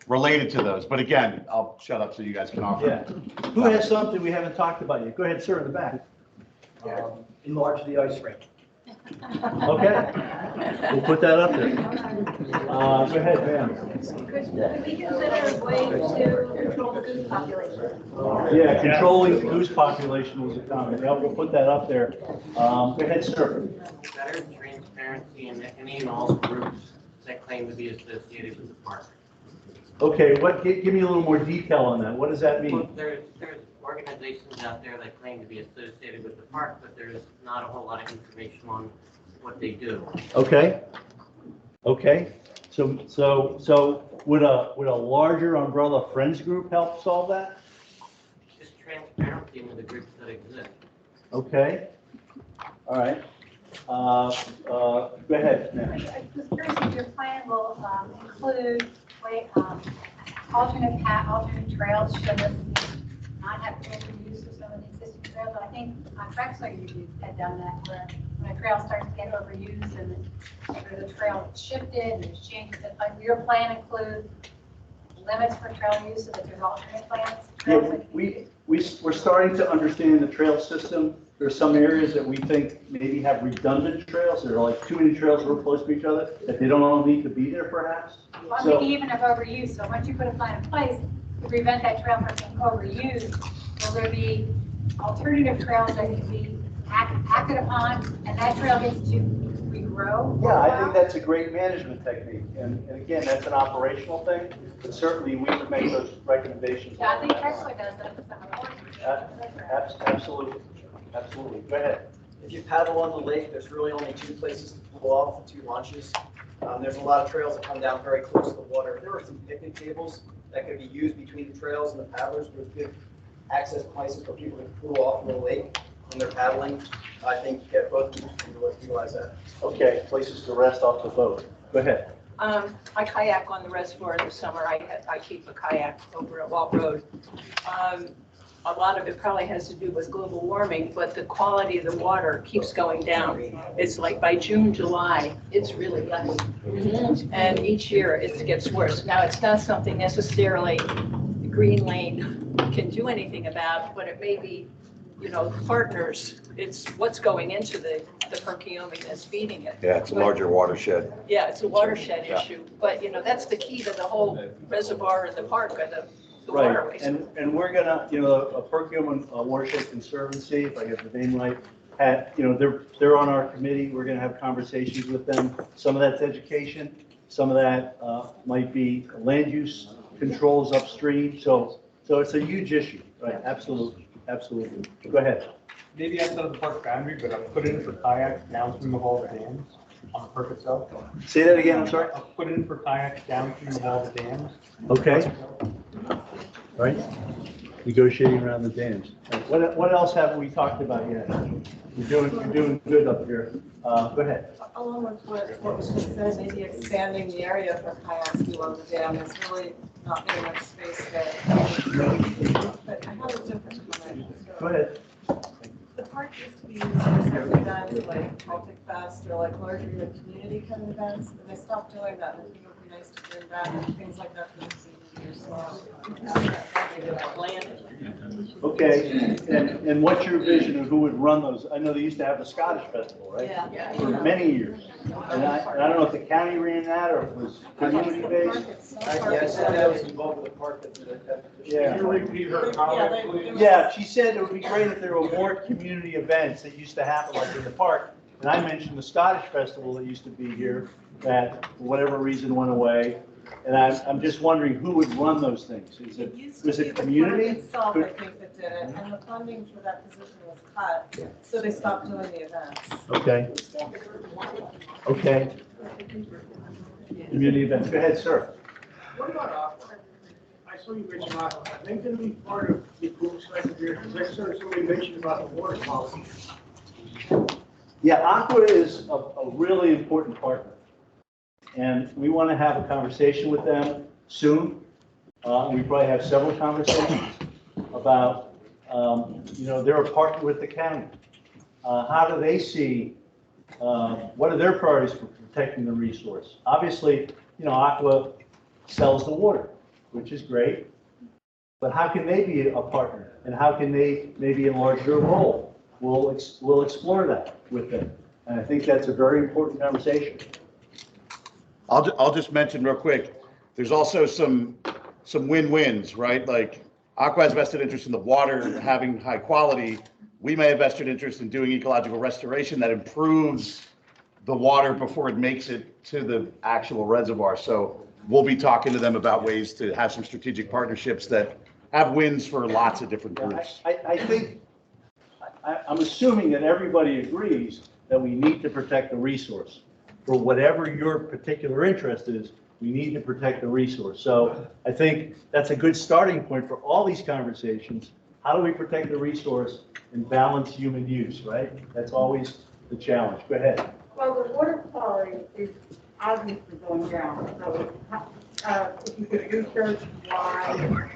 related to those. But again, I'll shut up so you guys can offer. Yeah. Who has something we haven't talked about yet? Go ahead, sir, in the back. Enlarge the ice rink. Okay, we'll put that up there. Go ahead, ma'am. Could we consider a way to control the goose population? Yeah, controlling goose population was a comment. Yeah, we'll put that up there. Go ahead, sir. Better transparency in any and all groups that claim to be associated with the park. Okay, give me a little more detail on that. What does that mean? Well, there's organizations out there that claim to be associated with the park, but there's not a whole lot of information on what they do. Okay. Okay. So would a larger umbrella friends group help solve that? Just transparency into the groups that exist. Okay. All right. Go ahead. I was curious if your plan will include alternate trails, should it not have overuse of some of the existing trails? I think on Trexler you had done that, where when a trail starts to get overused and the trail shifted and it's changed, will your plan include limits for trail use so that there's alternate plans? Yeah, we're starting to understand the trail system. There's some areas that we think maybe have redundant trails. There are like too many trails real close to each other that they don't all need to be there perhaps. Well, I'm So- thinking even of overuse, so once you put a plan in place to prevent that trail from being overused, will there be alternative trails that can be acted upon and that trail gets to regrow? Yeah, I think that's a great management technique. And again, that's an operational thing, but certainly we would make those recommendations. Yeah, I think along that line. Trexler does that with some of the Absolutely, absolutely. Go ahead. If you paddle on the lake, there's really only two places to pull off, the two launches. There's a lot of trails that come down very close to the water. There are some picnic tables that could be used between the trails and the paddlers with good access places for people to cool off in the lake when they're paddling. I think both groups can utilize that. Okay, places to rest off the boat. Go ahead. I kayak on the reservoir in the summer. I keep a kayak over at Walt Road. A lot of it probably has to do with global warming, but the quality of the water keeps going down. It's like by June, July, it's really less. And each year it gets worse. Now, it's not something necessarily the Green Lane can do anything about, but it may be, partners. It's what's going into the Perkiomen that's feeding it. Yeah, it's a larger watershed. Yeah, it's a watershed Yeah. issue, but that's the key to the whole reservoir in the park, or the Right, waterways. and we're gonna, a Perkiomen Watershed Conservancy, if I get the name right, they're on our committee. We're gonna have conversations with them. Some of that's education, some of that might be land use controls upstream. So it's a huge issue, right? Absolutely, absolutely. Go ahead. Maybe outside of the park boundary, but I'll put in for kayaks downstream of all the dams on the park itself. Say that again, I'm sorry? I'll put in for kayaks downstream of all the dams. Okay. Right? Negotiating around the dams. What else have we talked about yet? You're doing good up here. Go ahead. Along with what was just said, maybe expanding the area for kayaks below the dam, there's really not very much space there. But I have a different comment. Go ahead. The park used to be used for certain events like Celtic Fest or like larger community kind of events, and they stopped doing that. I think it would be nice to bring back things like that for the seniors. Okay, and what's your vision of who would run those? I know they used to have the Scottish Festival, right? Yeah. For many years. And I don't know if the county ran that or if it was community based. Yes, I was involved with the park. Yeah. Can you repeat her comment, please? Yeah, she said it would be great if there were more community events that used to happen like in the park. And I mentioned the Scottish Festival that used to be here that for whatever reason went away. And I'm just wondering who would run those things? Was it community? Itself, I think that did it, and the funding for that position was cut, so they stopped doing the events. Okay. Okay. Community events. Go ahead, sir. What about Aqua? I saw you mention Aqua. Are they going to be part of the group cycle here? Because I saw somebody mention about the water quality. Yeah, Aqua is a really important partner. And we want to have a conversation with them soon. We probably have several conversations about, they're a partner with the county. How do they see, what are their priorities for protecting the resource? Obviously, Aqua sells the water, which is great. But how can they be a partner? And how can they maybe enlarge their role? We'll explore that with them. And I think that's a very important conversation. I'll just mention real quick, there's also some win-wins, right? Like Aqua has vested interest in the water having high quality. We may have vested interest in doing ecological restoration that improves the water before it makes it to the actual reservoir. So we'll be talking to them about ways to have some strategic partnerships that have wins for lots of different groups. I think, I'm assuming that everybody agrees that we need to protect the resource. For whatever your particular interest is, we need to protect the resource. So I think that's a good starting point for all these conversations. How do we protect the resource and balance human use, right? That's always the challenge. Go ahead. Well, the water quality is obviously going down, so if you could research why,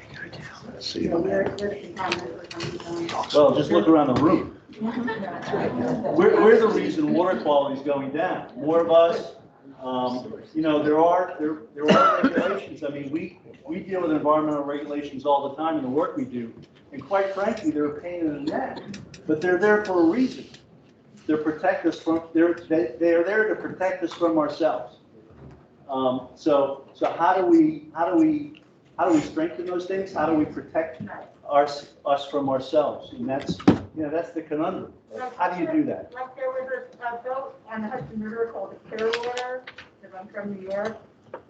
you know, where the contaminants are coming from. Well, just look around the room. We're the reason water quality is going down. More of us, you know, there are regulations. I mean, we deal with environmental regulations all the time in the work we do. And quite frankly, they're a pain in the neck, but they're there for a reason. They protect us from, they are there to protect us from ourselves. So how do we strengthen those things? How do we protect us from ourselves? And that's, you know, that's the conundrum. How do you do that? Like there was a boat on the Hudson River called the Clearwater, because I'm from New York,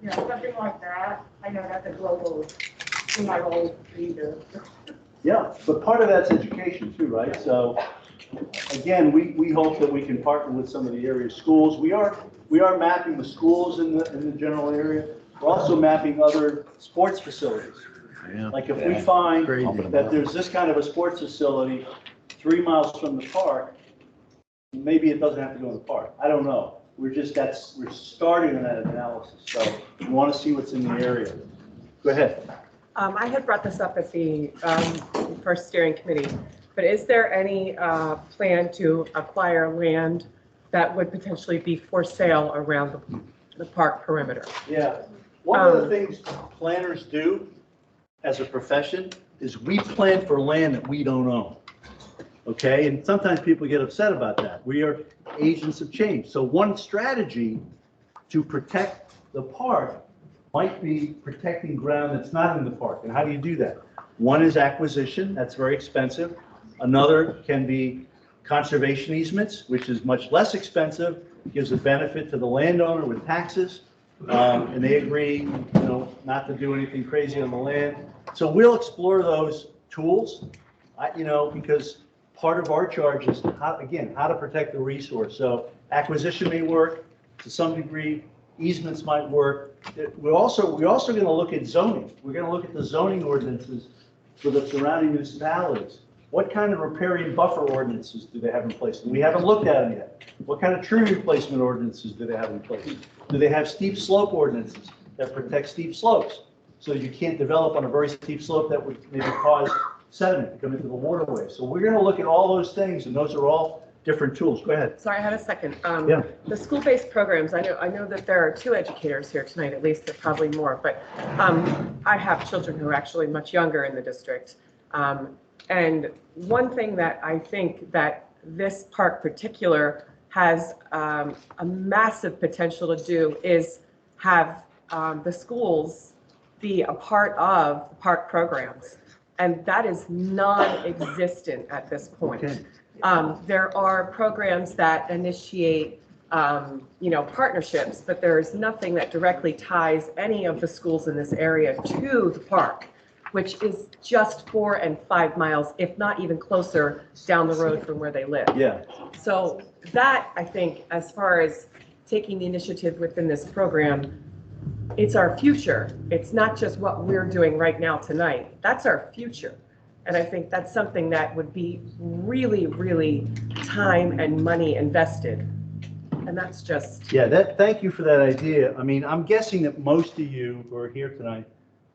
you know, something like that. I know that's a global thing I always read. Yeah, but part of that's education too, right? So again, we hope that we can partner with some of the area schools. We are mapping the schools in the general area. We're also mapping other sports facilities. Like if we find that there's this kind of a sports facility 3 miles from the park, maybe it doesn't have to go in the park. I don't know. We're starting on that analysis. So we want to see what's in the area. Go ahead. I had brought this up at the first steering committee, but is there any plan to acquire land that would potentially be for sale around the park perimeter? Yeah. One of the things planners do as a profession is we plan for land that we don't own. Okay, and sometimes people get upset about that. We are agents of change. So one strategy to protect the park might be protecting ground that's not in the park. And how do you do that? One is acquisition, that's very expensive. Another can be conservation easements, which is much less expensive, gives a benefit to the landowner with taxes, and they agree, you know, not to do anything crazy on the land. So we'll explore those tools, you know, because part of our charge is how to protect the resource. So acquisition may work to some degree, easements might work. We're also going to look at zoning. We're going to look at the zoning ordinances for the surrounding municipalities. What kind of riparian buffer ordinances do they have in place? We haven't looked at them yet. What kind of tree replacement ordinances do they have in place? Do they have steep slope ordinances that protect steep slopes? So you can't develop on a very steep slope that would maybe cause sediment to come into the waterway. So we're going to look at all those things, and those are all different tools. Go ahead. Sorry, I had a second. Yeah. The school-based programs, I know that there are 2 educators here tonight, at least, there are probably more, but I have children who are actually much younger in the district. And one thing that I think that this park particular has a massive potential to do is have the schools be a part of the park programs. And that is non-existent at this point. Okay. There are programs that initiate, you know, partnerships, but there is nothing that directly ties any of the schools in this area to the park, which is just 4 and 5 miles, if not even closer, down the road from where they live. Yeah. So that, I think, as far as taking the initiative within this program, it's our future. It's not just what we're doing right now tonight. That's our future. And I think that's something that would be really, really time and money invested. And that's just. Yeah, thank you for that idea. I mean, I'm guessing that most of you who are here tonight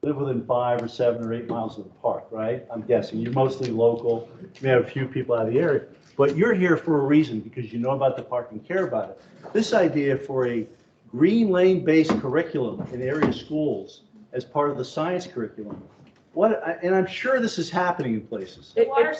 live within 5 or 7 or 8 miles of the park, right? I'm guessing you're mostly local. You may have a few people out of the area, but you're here for a reason because you know about the park and care about it. This idea for a green lane-based curriculum in area schools as part of the science curriculum. And I'm sure this is happening in places. It was,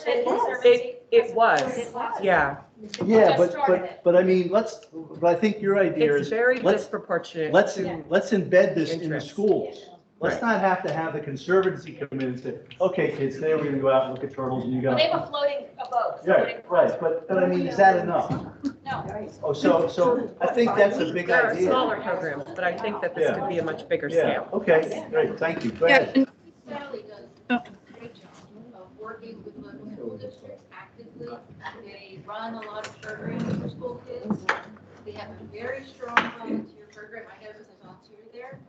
yeah. Yeah, but I mean, but I think your idea is. It's very disproportionate. Let's embed this in the schools. Let's not have to have the conservancy come in and say, okay, kids, today we're gonna go out and look at turtles and you got. Well, they have a floating boat. Right, but I mean, is that enough? No. Oh, so I think that's a big There are idea. smaller programs, but I think that this could be a much bigger Yeah, scale. okay, great, thank you. Go ahead. run a lot of programs for school kids. They have a very strong volunteer program. I know because I volunteer there.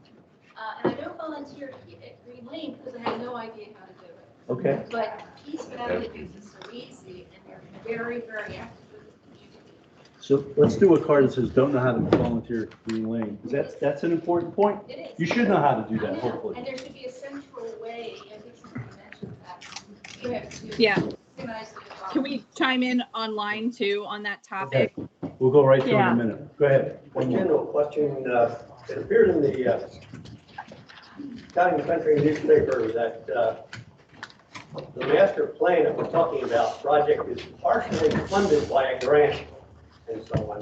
And I don't volunteer at Green Lane because I have no idea how to do it. Okay. But Peace Valley makes it so easy, and they're very, very active with the community. So let's do a card that says, don't know how to volunteer at Green Lane. That's an important point. It is. You should know how to do I that, know. hopefully. And there should be a central way, I think somebody mentioned that. You have to Yeah. organize the Can we chime in online too on that topic? Okay. We'll go right to it in Yeah. a minute. Go ahead. A general question, it appeared in the Town and Country newspaper that the master plan that we're talking about project is partially funded by a grant and so on.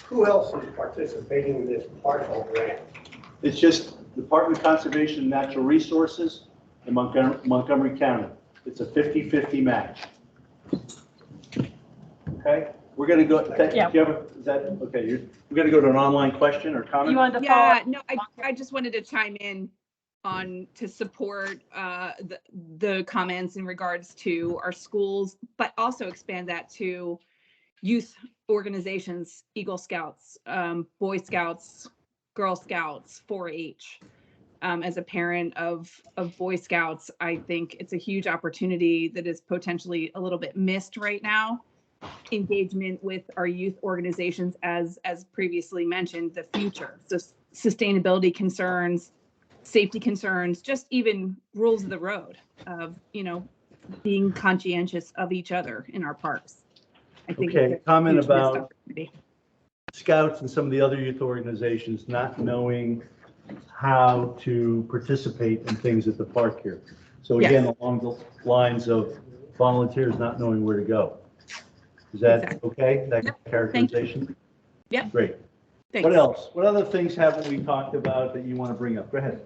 Who else is participating in this partial grant? It's just Department of Conservation and Natural Resources in Montgomery County. It's a 50-50 match. Okay, we're gonna go, Yeah. do you have is that, okay, we're gonna go to an online question or comment? You wanted to follow Yeah, up? no, I just wanted to chime in on to support the comments in regards to our schools, but also expand that to youth organizations, Eagle Scouts, Boy Scouts, Girl Scouts, 4-H. As a parent of Boy Scouts, I think it's a huge opportunity that is potentially a little bit missed right now. Engagement with our youth organizations, as previously mentioned, the future. So sustainability concerns, safety concerns, just even rules of the road of, being conscientious of each other in our parks. I think Okay, it's a comment huge missed about opportunity. Scouts and some of the other youth organizations not knowing how to participate in things at the park here. So again, along the lines of volunteers not knowing where to go. Is that okay, that characterization? Yep. Great. Thanks. What else? What other things haven't we talked about that you want to bring up? Go ahead.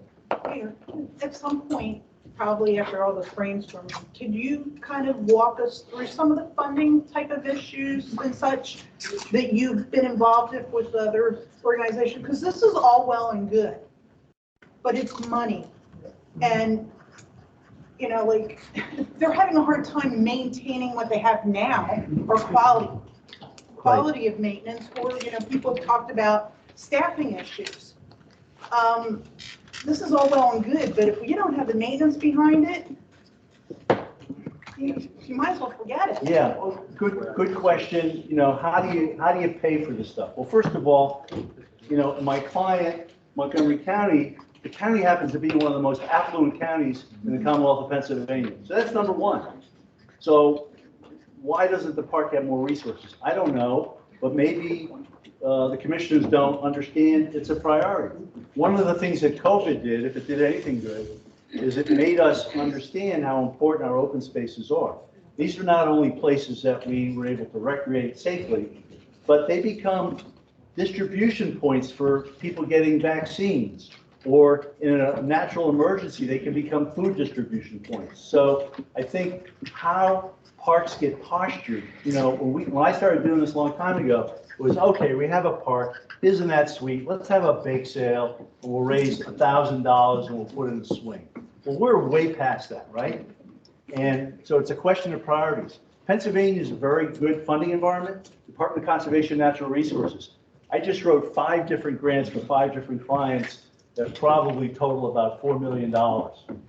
Mayor, at some point, probably after all this brainstorming, could you kind of walk us through some of the funding type of issues and such that you've been involved with other organizations? Because this is all well and good, but it's money. And, like, they're having a hard time maintaining what they have now, or quality of maintenance, or, people have talked about staffing issues. This is all well and good, but if you don't have the maintenance behind it, you might as well forget it. Yeah, good question. How do you pay for this stuff? Well, first of all, my client, Montgomery County, the county happens to be one of the most affluent counties in the Commonwealth of Pennsylvania. So that's number one. So why doesn't the park have more resources? I don't know, but maybe the commissioners don't understand it's a priority. One of the things that COVID did, if it did anything good, is it made us understand how important our open spaces are. These are not only places that we were able to recreate safely, but they become distribution points for people getting vaccines, or in a natural emergency, they can become food distribution points. So I think how parks get postured, when I started doing this a long time ago, it was, okay, we have a park, isn't that sweet? Let's have a bake sale, and we'll raise $1,000 and we'll put it in a swing. Well, we're way past that, right? And so it's a question of priorities. Pennsylvania is a very good funding environment. Department of Conservation and Natural Resources. I just wrote 5 different grants for 5 different clients that probably total about $4 million.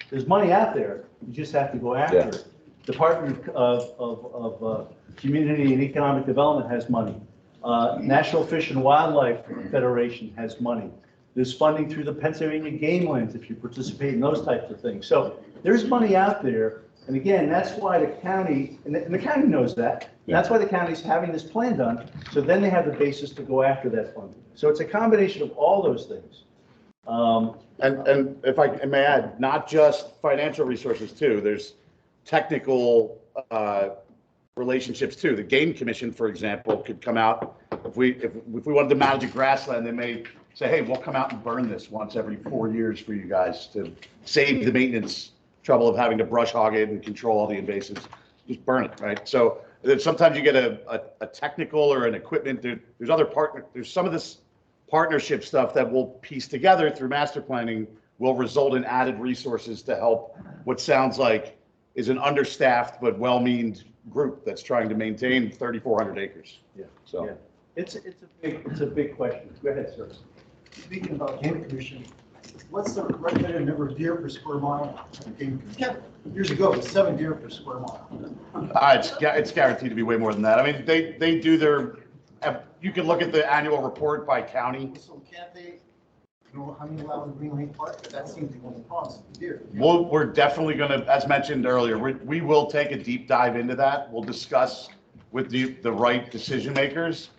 There's money out there, you just have to go after it. Department of Community and Economic Development has money. National Fish and Wildlife Federation has money. There's funding through the Pennsylvania Game Lands if you participate in those types of things. So there's money out there. And again, that's why the county, and the county knows that, and that's why the county's having this plan done. So then they have the basis to go after that funding. So it's a combination of all those things. And if I may add, not just financial resources too, there's technical relationships too. The Game Commission, for example, could come out, if we wanted to manage a grassland, they may say, hey, we'll come out and burn this once every 4 years for you guys to save the maintenance trouble of having to brush hog it and control all the invasives. Just burn it, right? So sometimes you get a technical or an equipment. There's some of this partnership stuff that we'll piece together through master planning will result in added resources to help what sounds like is an understaffed but well-meaned group that's trying to maintain 3,400 acres. Yeah. So. Yeah. It's a big question. Go ahead, sir. Speaking about game commission, what's the recommended number of deer per square mile? Years ago, it was 7 deer per square mile. It's guaranteed to be way more than that. I mean, they do their, you can look at the annual report by county. So can't they, you know, how many allow in Green Lane Park? That seems to be the cause of deer. We're definitely gonna, as mentioned earlier, we will take a deep dive into that. We'll discuss with the right decision makers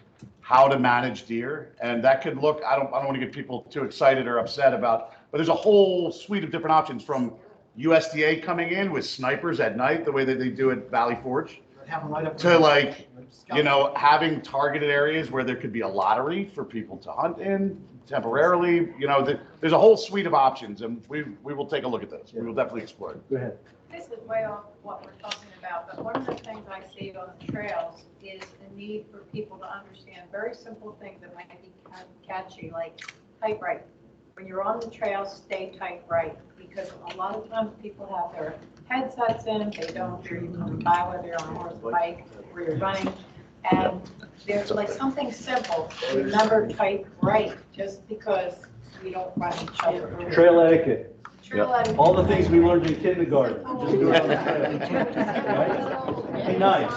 how to manage deer. And that could look, I don't want to get people too excited or upset about, but there's a whole suite of different options, from USDA coming in with snipers at night, the way that they do at Valley Forge, Have them right up to, like, you know, having targeted areas where there could be a lottery for people to hunt in temporarily. You know, there's a whole suite of options, and we will take a look at those. We will definitely explore it. Go ahead. This is way off what we're talking about, but one of the things I see on the trails is the need for people to understand very simple things that might be kind of catchy, like tight right. When you're on the trail, stay tight right, because a lot of times people have their headsets in, they don't hear you coming by, whether you're on a horse, bike, or you're running. And there's like something simple, remember tight right, just because we don't run each other. Trail etiquette. Trail etiquette. All the things we learned in kindergarten. Just do it on the trail. Right? Be nice.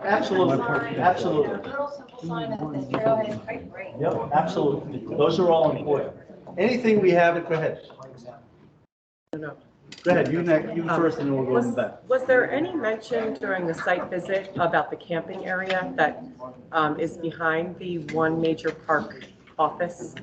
Absolutely, absolutely. A little simple sign that this trailhead is tight right. Yep, absolutely. Those are all important. Anything we have, go ahead. No. Go ahead, you next, you first, and then we'll go back. Was there any mention during the site visit about the camping area that is behind the one major park office?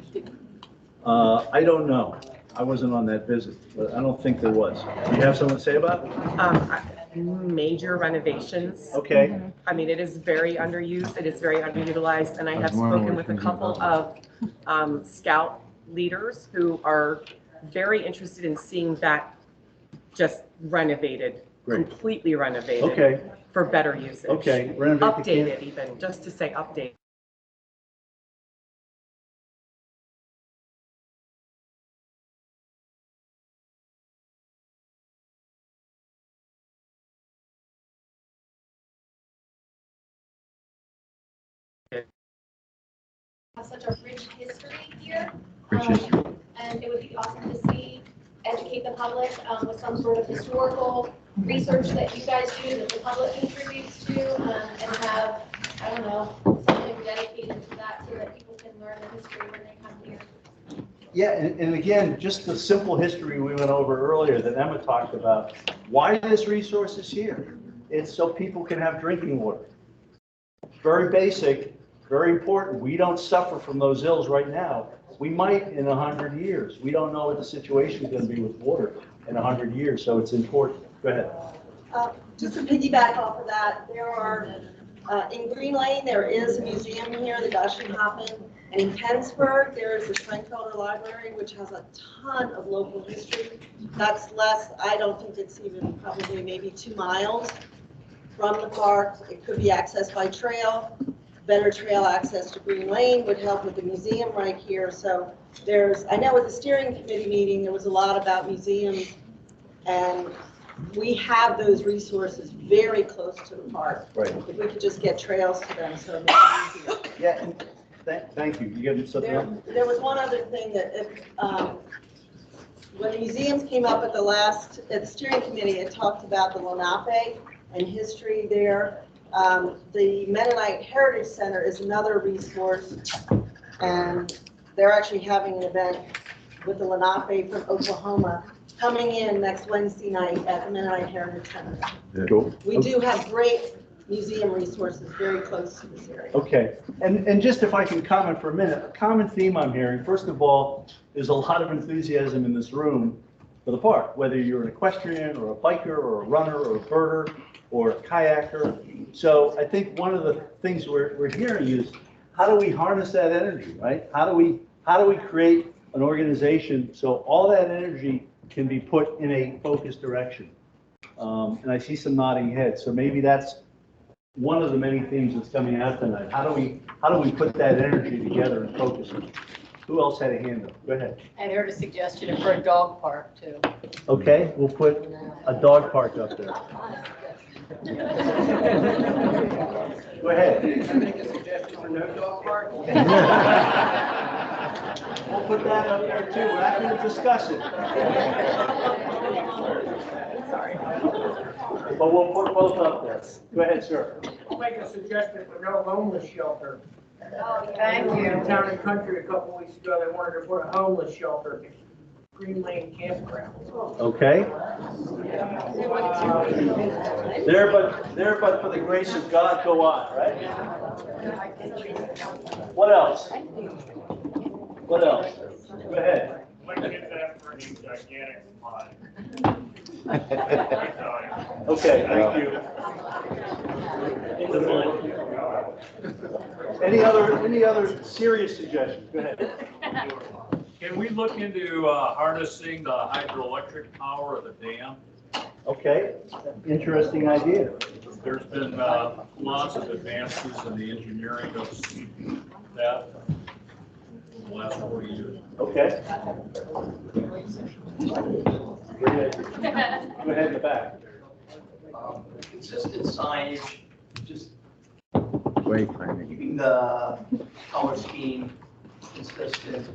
I don't know. I wasn't on that visit, but I don't think there was. Do you have something to say about it? Major renovations. Okay. I mean, it is very underused, it is very underutilized, and I have spoken with a couple of scout leaders who are very interested in seeing that just renovated, Great. completely renovated. Okay. For better usage. Okay. Renovate the Updated even, just to say update. Have such a rich history here. Rich history. And it would be awesome to see, educate the public with some sort of historical research that you guys do, that the public contributes to, and have, I don't know, something dedicated to that so that people can learn the history when they come here. Yeah, and again, just the simple history we went over earlier that Emma talked about. Why this resource is here? It's so people can have drinking water. Very basic, very important. We don't suffer from those ills right now. We might in 100 years. We don't know what the situation is going to be with water in 100 years, so it's important. Go ahead. Just to piggyback off of that, there are, in Green Lane, there is a museum here, the Goshenhoffen, and in Pennsburg, there is the Schwenkfelder Library, which has a ton of local history. That's less, I don't think it's even probably maybe 2 miles from the park. It could be accessed by trail. Better trail access to Green Lane would help with the museum right here. So there's, I know at the steering committee meeting, there was a lot about museums, and we have those resources very close to the park. Right. If we could just get trails to them, so it makes it easier. Yeah, and thank you. You got something else? There was one other thing that when the museums came up at the steering committee, it talked about the Lenape and history there. The Mennonite Heritage Center is another resource, and they're actually having an event with the Lenape from Oklahoma coming in next Wednesday night at the Mennonite Heritage Center. Cool. We do have great museum resources very close to this area. Okay, and just if I can comment for a minute, a common theme I'm hearing, first of all, there's a lot of enthusiasm in this room for the park, whether you're an equestrian or a biker or a runner or a birder or a kayaker. So I think one of the things we're hearing is, how do we harness that energy, right? How do we create an organization so all that energy can be put in a focused direction? And I see some nodding heads, so maybe that's one of the many themes that's coming out tonight. How do we put that energy together and focus it? Who else had a hand up? Go ahead. I heard a suggestion for a dog park too. Okay, we'll put a dog park up there. Go ahead. Can I make a suggestion for no dog park? We'll put that up there too. We're not going to discuss it. But we'll put both up there. Go ahead, sir. I'll make a suggestion for no homeless shelter. Thank you. In Town and Country a couple weeks ago, they wanted to put a homeless shelter at Green Lane Campground. Okay. There but for the grace of God, go on, right? What else? What else? Go ahead. What is that for a gigantic slide? Okay, thank you. Any other serious suggestions? Go ahead. Can we look into harnessing the hydroelectric power of the dam? Okay, interesting idea. There's been lots of advances in the engineering of that in the last 40 years. Okay. Go ahead in the back. Consistent signage, just keeping the color scheme consistent.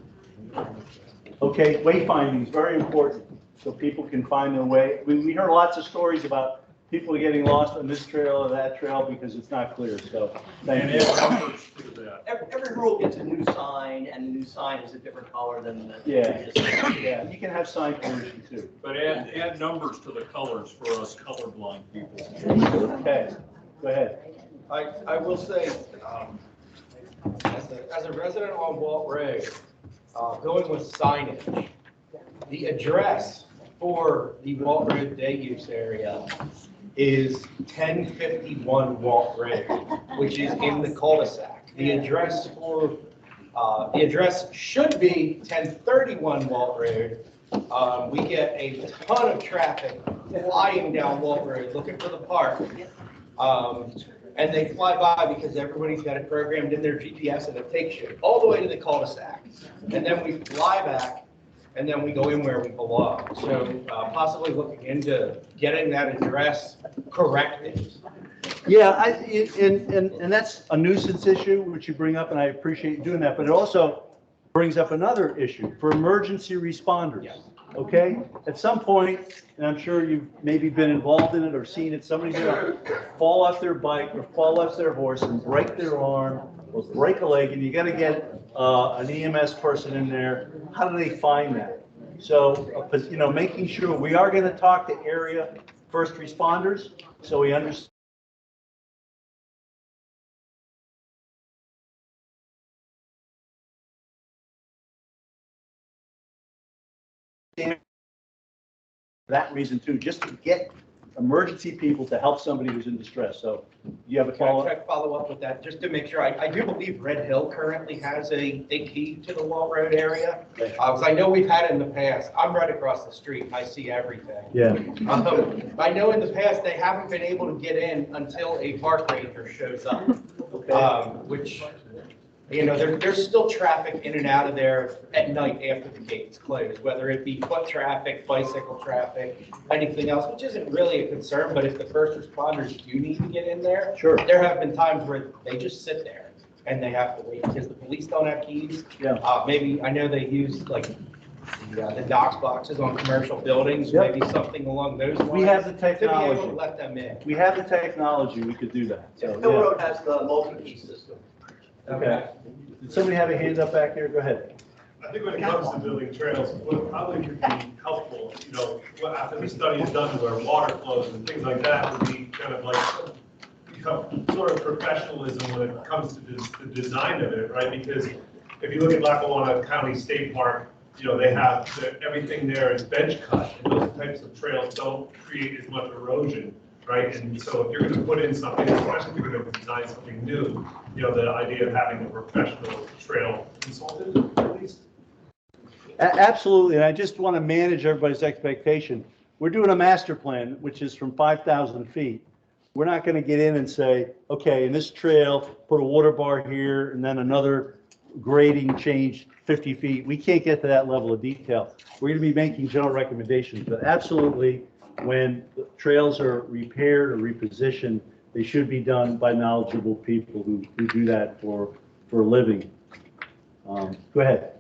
Okay, wayfinding is very important, so people can find their way. We heard lots of stories about people getting lost on this trail or that trail because it's not clear, so thank you. Every rule gets a new sign, and the new sign is a different color than the. Yeah, you can have sign pollution too. But add numbers to the colors for us colorblind people. Okay, go ahead. I will say, as a resident on Walt Road, going with signage, the address for the Walt Road day use area is 1051 Walt Road, which is in the cul-de-sac. The address should be 1031 Walt Road. We get a ton of traffic flying down Walt Road looking for the park. And they fly by because everybody's got it programmed in their GPS and it takes you all the way to the cul-de-sac. And then we fly back and then we go in where we belong. So possibly looking into getting that address corrected. Yeah, and that's a nuisance issue, which you bring up, and I appreciate you doing that, but it also brings up another issue for emergency responders. Okay, at some point, and I'm sure you've maybe been involved in it or seen it, somebody's gonna fall off their bike or fall off their horse and break their arm or break a leg, and you gotta get an EMS person in there. How do they find that? So, making sure we are gonna talk to area first responders, so we understand that reason too, just to get emergency people to help somebody who's in distress. So you have a Can I follow up with that, just to make sure? I do believe Red Hill currently has a key to the Walt Road area. Because I know we've had it in the past. I'm right across the street. I see everything. Yeah. I know in the past, they haven't been able to get in until a park ranger shows up. Which, there's still traffic in and out of there at night after the gates close, whether it be foot traffic, bicycle traffic, anything else, which isn't really a concern, but if the first responders do need to get in there, sure, there have been times where they just sit there and they have to wait because the police don't have keys. Yeah. Maybe, I know they use like the Docs boxes on commercial buildings, Yep. maybe something along those lines. We have the To be able technology. to let them in. We have the technology, we could do that. So, Hill yeah. Road has the multi-key system. Okay. Did somebody have a hand up back here? Go ahead. I think when it comes to building trails, what probably would be helpful, after the study is done where water flows and things like that would be kind of like become sort of professionalism when it comes to the design of it, right? Because if you look at Lackawanna County State Park, they have everything there is bench cut, and those types of trails don't create as much erosion, right? And so if you're going to put in something, especially if you're going to design something new, the idea of having a professional trail consultant at least. Absolutely, and I just want to manage everybody's expectation. We're doing a master plan, which is from 5,000 feet. We're not going to get in and say, okay, in this trail, put a water bar here, and then another grading change 50 feet. We can't get to that level of detail. We're going to be making general recommendations, but absolutely, when the trails are repaired or repositioned, they should be done by knowledgeable people who do that for a living. Go ahead.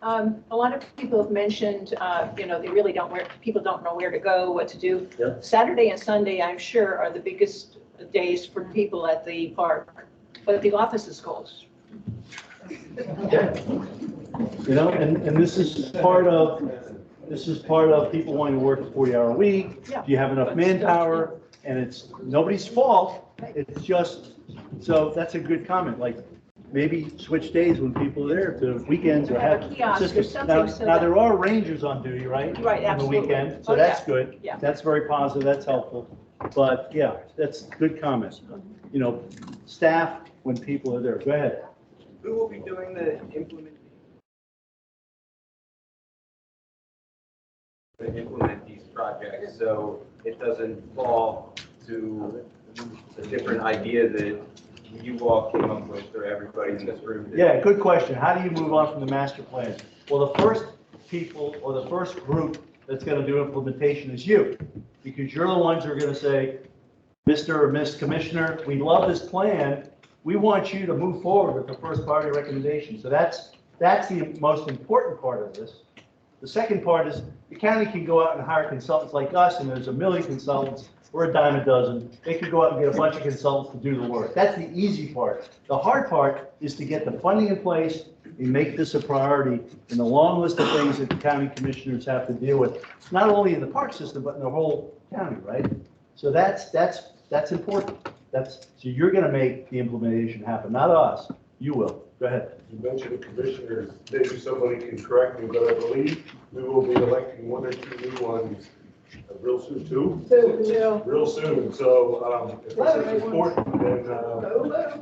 A lot of people have mentioned, they really people don't know where to go, what to do. Yep. Saturday and Sunday, I'm sure, are the biggest days for people at the park, but the office is closed. You know, and this is part of people wanting to work a 40-hour week. Yeah. Do you have enough manpower? And it's nobody's fault. It's just, so that's a good comment. Like, maybe switch days when people are there to weekends or Have a kiosk or systems. something so Now that- there are rangers on duty, right? Right, On the absolutely. weekend, so Oh, that's yeah. good. Yeah. That's very positive, that's helpful. But yeah, that's good comments. You know, staff when people are there. Go ahead. Who will be doing the implement these projects, so it doesn't fall to a different idea that you all came up with, or everybody in this room did? Yeah, good question. How do you move on from the master plan? Well, the first people or the first group that's going to do implementation is you, because you're the ones who are going to say, Mr. or Miss Commissioner, we love this plan. We want you to move forward with the first priority recommendation. So that's the most important part of this. The second part is the county can go out and hire consultants like us, and there's a million consultants. We're a dime a dozen. They could go out and get a bunch of consultants to do the work. That's the easy part. The hard part is to get the funding in place and make this a priority in the long list of things that the county commissioners have to deal with, not only in the park system, but in the whole county, right? So that's important. So you're going to make the implementation happen, not us. You will. Go ahead. You mentioned the commissioners, maybe somebody can correct me, but I believe we will be electing one or two new ones real soon too. Real soon, so if this is important, then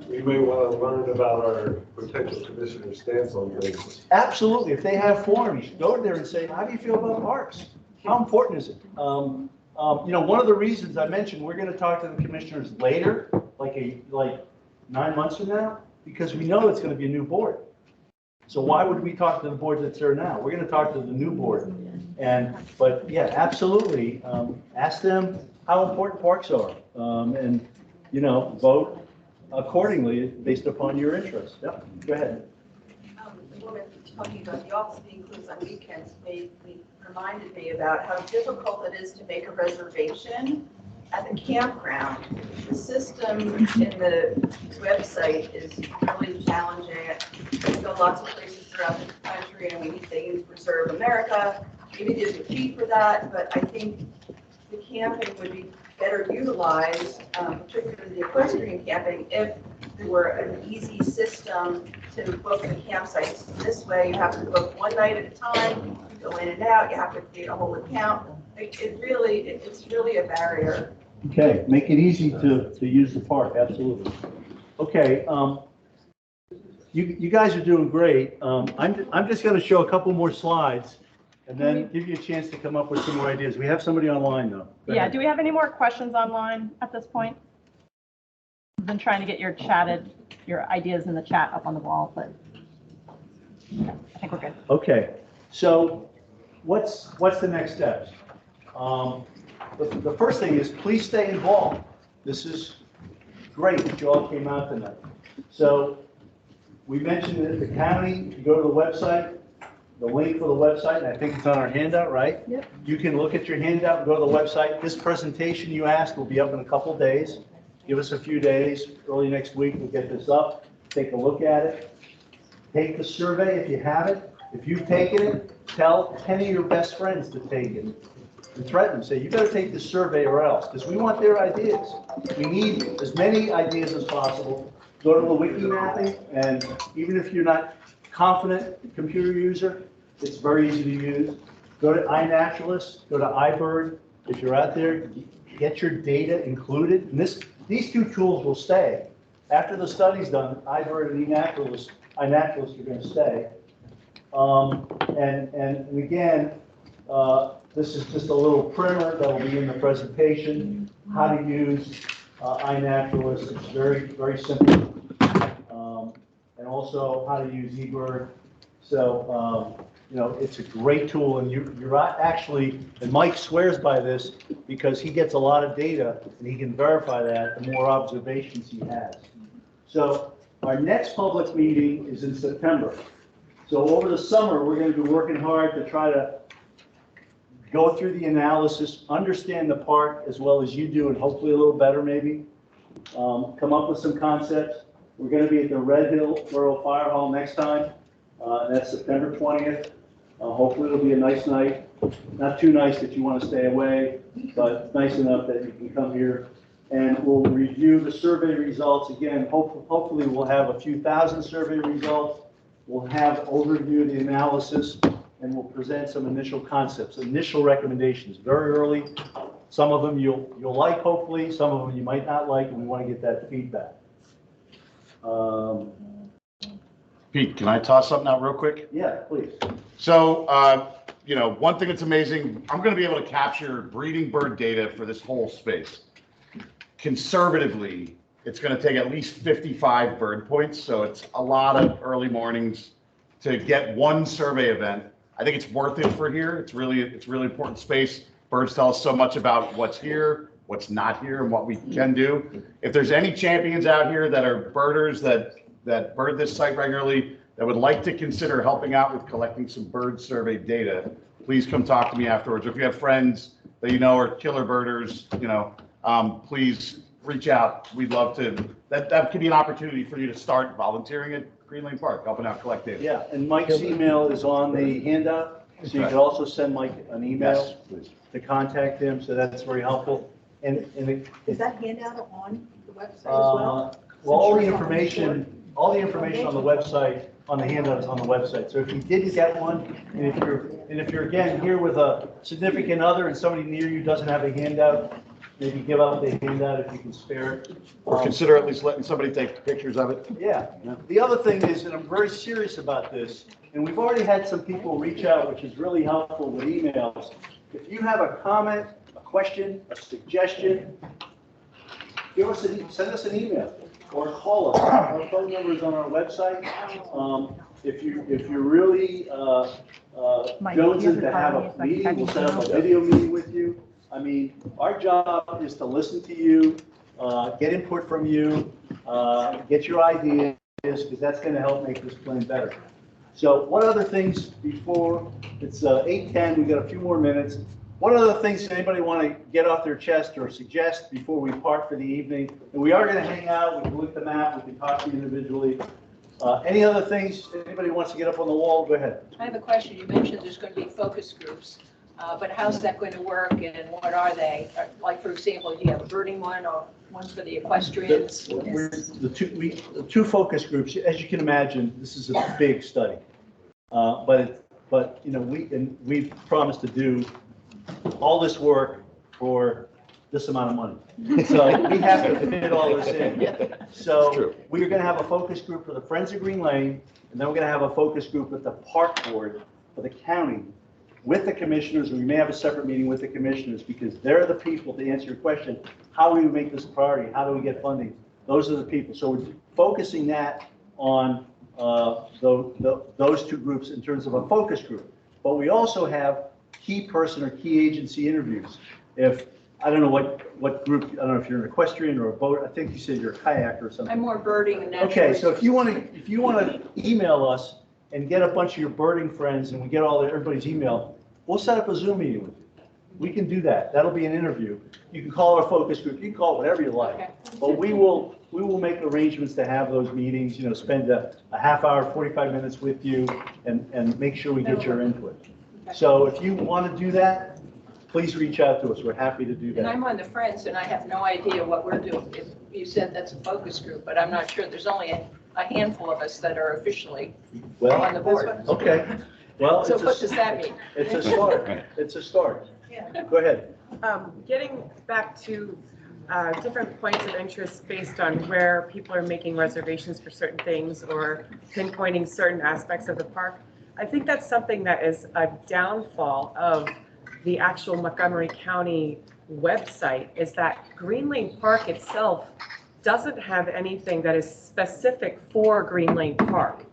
we may want to learn about our potential commissioner's stance on things. Absolutely. If they have forms, go there and say, how do you feel about parks? How important is it? One of the reasons I mentioned, we're going to talk to the commissioners later, like 9 months from now, because we know it's going to be a new board. So why would we talk to the board that's there now? We're going to talk to the new board. But yeah, absolutely. Ask them how important parks are, and, vote accordingly based upon your interests. Yep, go ahead. The woman talking about the office being closed on weekends reminded me about how difficult it is to make a reservation at the campground. The system in the website is really challenging. We go lots of places throughout the country, and they use Preserve America. Maybe there's a fee for that, but I think the camping would be better utilized, particularly the equestrian camping, if there were an easy system to book the campsites. This way, you have to book one night at a time, you go in and out, you have to create a whole account. It's really a barrier. Okay, make it easy to use the park, absolutely. Okay, you guys are doing great. I'm just going to show a couple more slides and then give you a chance to come up with some more ideas. We have somebody online though. Go Yeah, ahead. do we have any more questions online at this point? I've been trying to get your ideas in the chat up on the wall, but yeah, I think we're good. Okay, so what's the next steps? The first thing is please stay involved. This is great that you all came out tonight. So we mentioned that the county, you go to the website, the link for the website, and I think it's on our handout, right? Yep. You can look at your handout and go to the website. This presentation you asked will be up in a couple days. Give us a few days, early next week, we'll get this up. Take a look at it. Take the survey if you have it. If you've taken it, tell 10 of your best friends to take it. And threaten them, say, you better take this survey or else, because we want their ideas. We need as many ideas as possible. Go to the wiki mapping, and even if you're not confident computer user, it's very easy to use. Go to iNaturalist, go to iBird. If you're out there, get your data included. And these two tools will stay. After the study's done, iBird and iNaturalist are going to stay. And again, this is just a little primer that will be in the presentation, how to use iNaturalist. It's very, very simple. And also how to use eBird. So, you know, it's a great tool, and you're actually, and Mike swears by this because he gets a lot of data and he can verify that the more observations he has. So our next public meeting is in September. So over the summer, we're going to be working hard to try to go through the analysis, understand the park as well as you do, and hopefully a little better maybe. Come up with some concepts. We're going to be at the Red Hill Borough Fire Hall next time. That's September 20th. Hopefully it'll be a nice night. Not too nice that you want to stay away, but nice enough that you can come here. And we'll review the survey results again. Hopefully we'll have a few thousand survey results. We'll have overview of the analysis, and we'll present some initial concepts, initial recommendations, very early. Some of them you'll like, hopefully. Some of them you might not like, and we want to get that feedback. Pete, can I toss something out real quick? Yeah, please. So, you know, one thing that's amazing, I'm going to be able to capture breeding bird data for this whole space. Conservatively, it's going to take at least 55 bird points, so it's a lot of early mornings to get one survey event. I think it's worth it for here. It's really important space. Birds tell us so much about what's here, what's not here, and what we can do. If there's any champions out here that are birders that bird this site regularly, that would like to consider helping out with collecting some bird survey data, please come talk to me afterwards. If you have friends that you know are killer birders, you know, please reach out. We'd love to. That could be an opportunity for you to start volunteering at Green Lane Park, helping out collect data. Yeah, and Mike's email is on the handout, so you can also send Mike an email to contact him, so that's very helpful. And Is that handout on the website as well? well, all the information on the website, on the handout is on the website. So if you didn't get one, and if you're again here with a significant other and somebody near you doesn't have a handout, maybe give out the handout if you can spare it. Or consider at least letting somebody take pictures of it. Yeah. The other thing is, and I'm very serious about this, and we've already had some people reach out, which is really helpful with emails. If you have a comment, a question, a suggestion, send us an email or call us. Our phone number is on our website. If you're really jonesing to have a meeting, we'll set up a video meeting with you. I mean, our job is to listen to you, get input from you, get your ideas, because that's going to help make this plan better. So what other things before, it's 8:10, we've got a few more minutes. What other things does anybody want to get off their chest or suggest before we part for the evening? And we are going to hang out, we can look at the map, we can talk to you individually. Any other things anybody wants to get up on the wall, go ahead. I have a question. You mentioned there's going to be focus groups, but how's that going to work and what are they? Like, for example, do you have a birding one or one for the equestrians? The two focus groups, as you can imagine, this is a big study. But you know, we've promised to do all this work for this amount of money. So we have to fit all this in. So we're going to have a focus group for the Friends of Green Lane, and then we're going to have a focus group with the Park Board for the county with the commissioners. We may have a separate meeting with the commissioners because they're the people to answer your question. How do we make this a priority? How do we get funding? Those are the people. So we're focusing that on those two groups in terms of a focus group. But we also have key person or key agency interviews. If, I don't know what group, I don't know if you're an equestrian or a boat, I think you said you're a kayaker or something. I'm more birding and natural. Okay, so if you want to email us and get a bunch of your birding friends and we get everybody's email, we'll set up a Zoom meeting with you. We can do that. That'll be an interview. You can call our focus group. You can call it whatever you like. Okay. But we will make arrangements to have those meetings, you know, spend a half hour, 45 minutes with you and make sure we get your input. So if you want to do that, please reach out to us. We're happy to do that. And I'm on the Friends, and I have no idea what we're doing. If you said that's a focus group, but I'm not sure. There's only a handful of us that are officially on the board. Okay. Well, so what does that mean? It's a start. It's a start. Go ahead. Getting back to different points of interest based on where people are making reservations for certain things or pinpointing certain aspects of the park. I think that's something that is a downfall of the actual Montgomery County website, is that Green Lane Park itself doesn't have anything that is specific for Green Lane Park.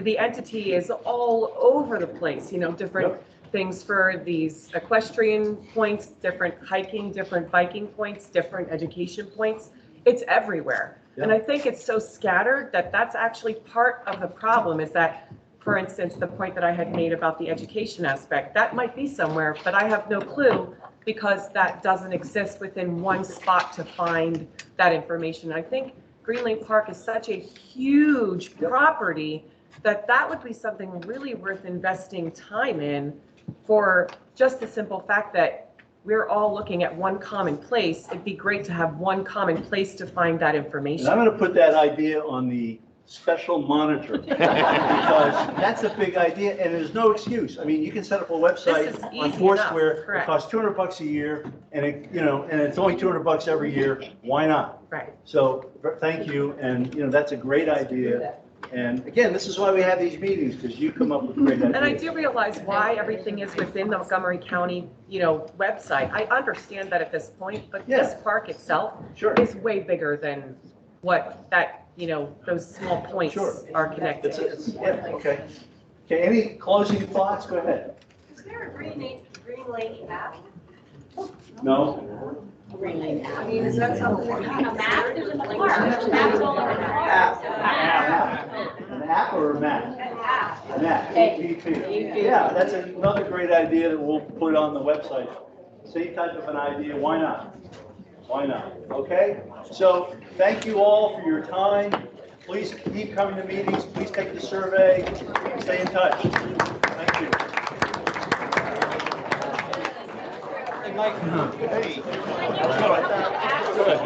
the entity is all over the place, you know, different things for these equestrian points, different hiking, different biking points, different education points. It's everywhere. And I think it's so scattered that that's actually part of the problem, is that, for instance, the point that I had made about the education aspect, that might be somewhere, but I have no clue because that doesn't exist within one spot to find that information. I think Green Lane Park is such a huge property that that would be something really worth investing time in, for just the simple fact that we're all looking at one common place. It'd be great to have one common place to find that information. And I'm going to put that idea on the special monitor because that's a big idea and there's no excuse. I mean, you can set up a website on Foursquare. It costs $200 a year, and and it's only $200 every year. Why not? Right. So thank you, and that's a great idea. And again, this is why we have these meetings, because you come up with great ideas. And I do realize why everything is within the Montgomery County, website. I understand that at this point, but this park itself is way bigger than what that, those small points are connected. Okay. Okay, any closing thoughts? Go ahead. Is there a Green Lane app? No? Green Lane app. I mean, is that something that you A map, there's a park, maps all over the park. An app or a map? An app. An app, APP. Yeah, that's another great idea that we'll put on the website. Same type of an idea, why not? Why not? Okay? So thank you all for your time. Please keep coming to meetings. Please take the survey. Stay in touch. Thank you. Hey, Mike. Hey. Good.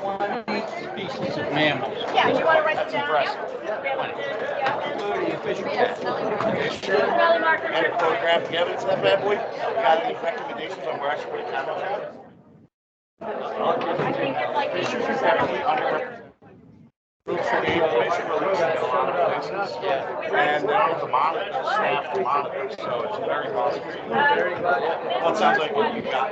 20 species of mammals. Yeah, do you want to write it down? And a photograph together, it's that bad boy. Got any recommendations on where I should put a camera at? I think it's like. And the monitor, staff the monitor, so it's very possible. Well, it sounds like what you got.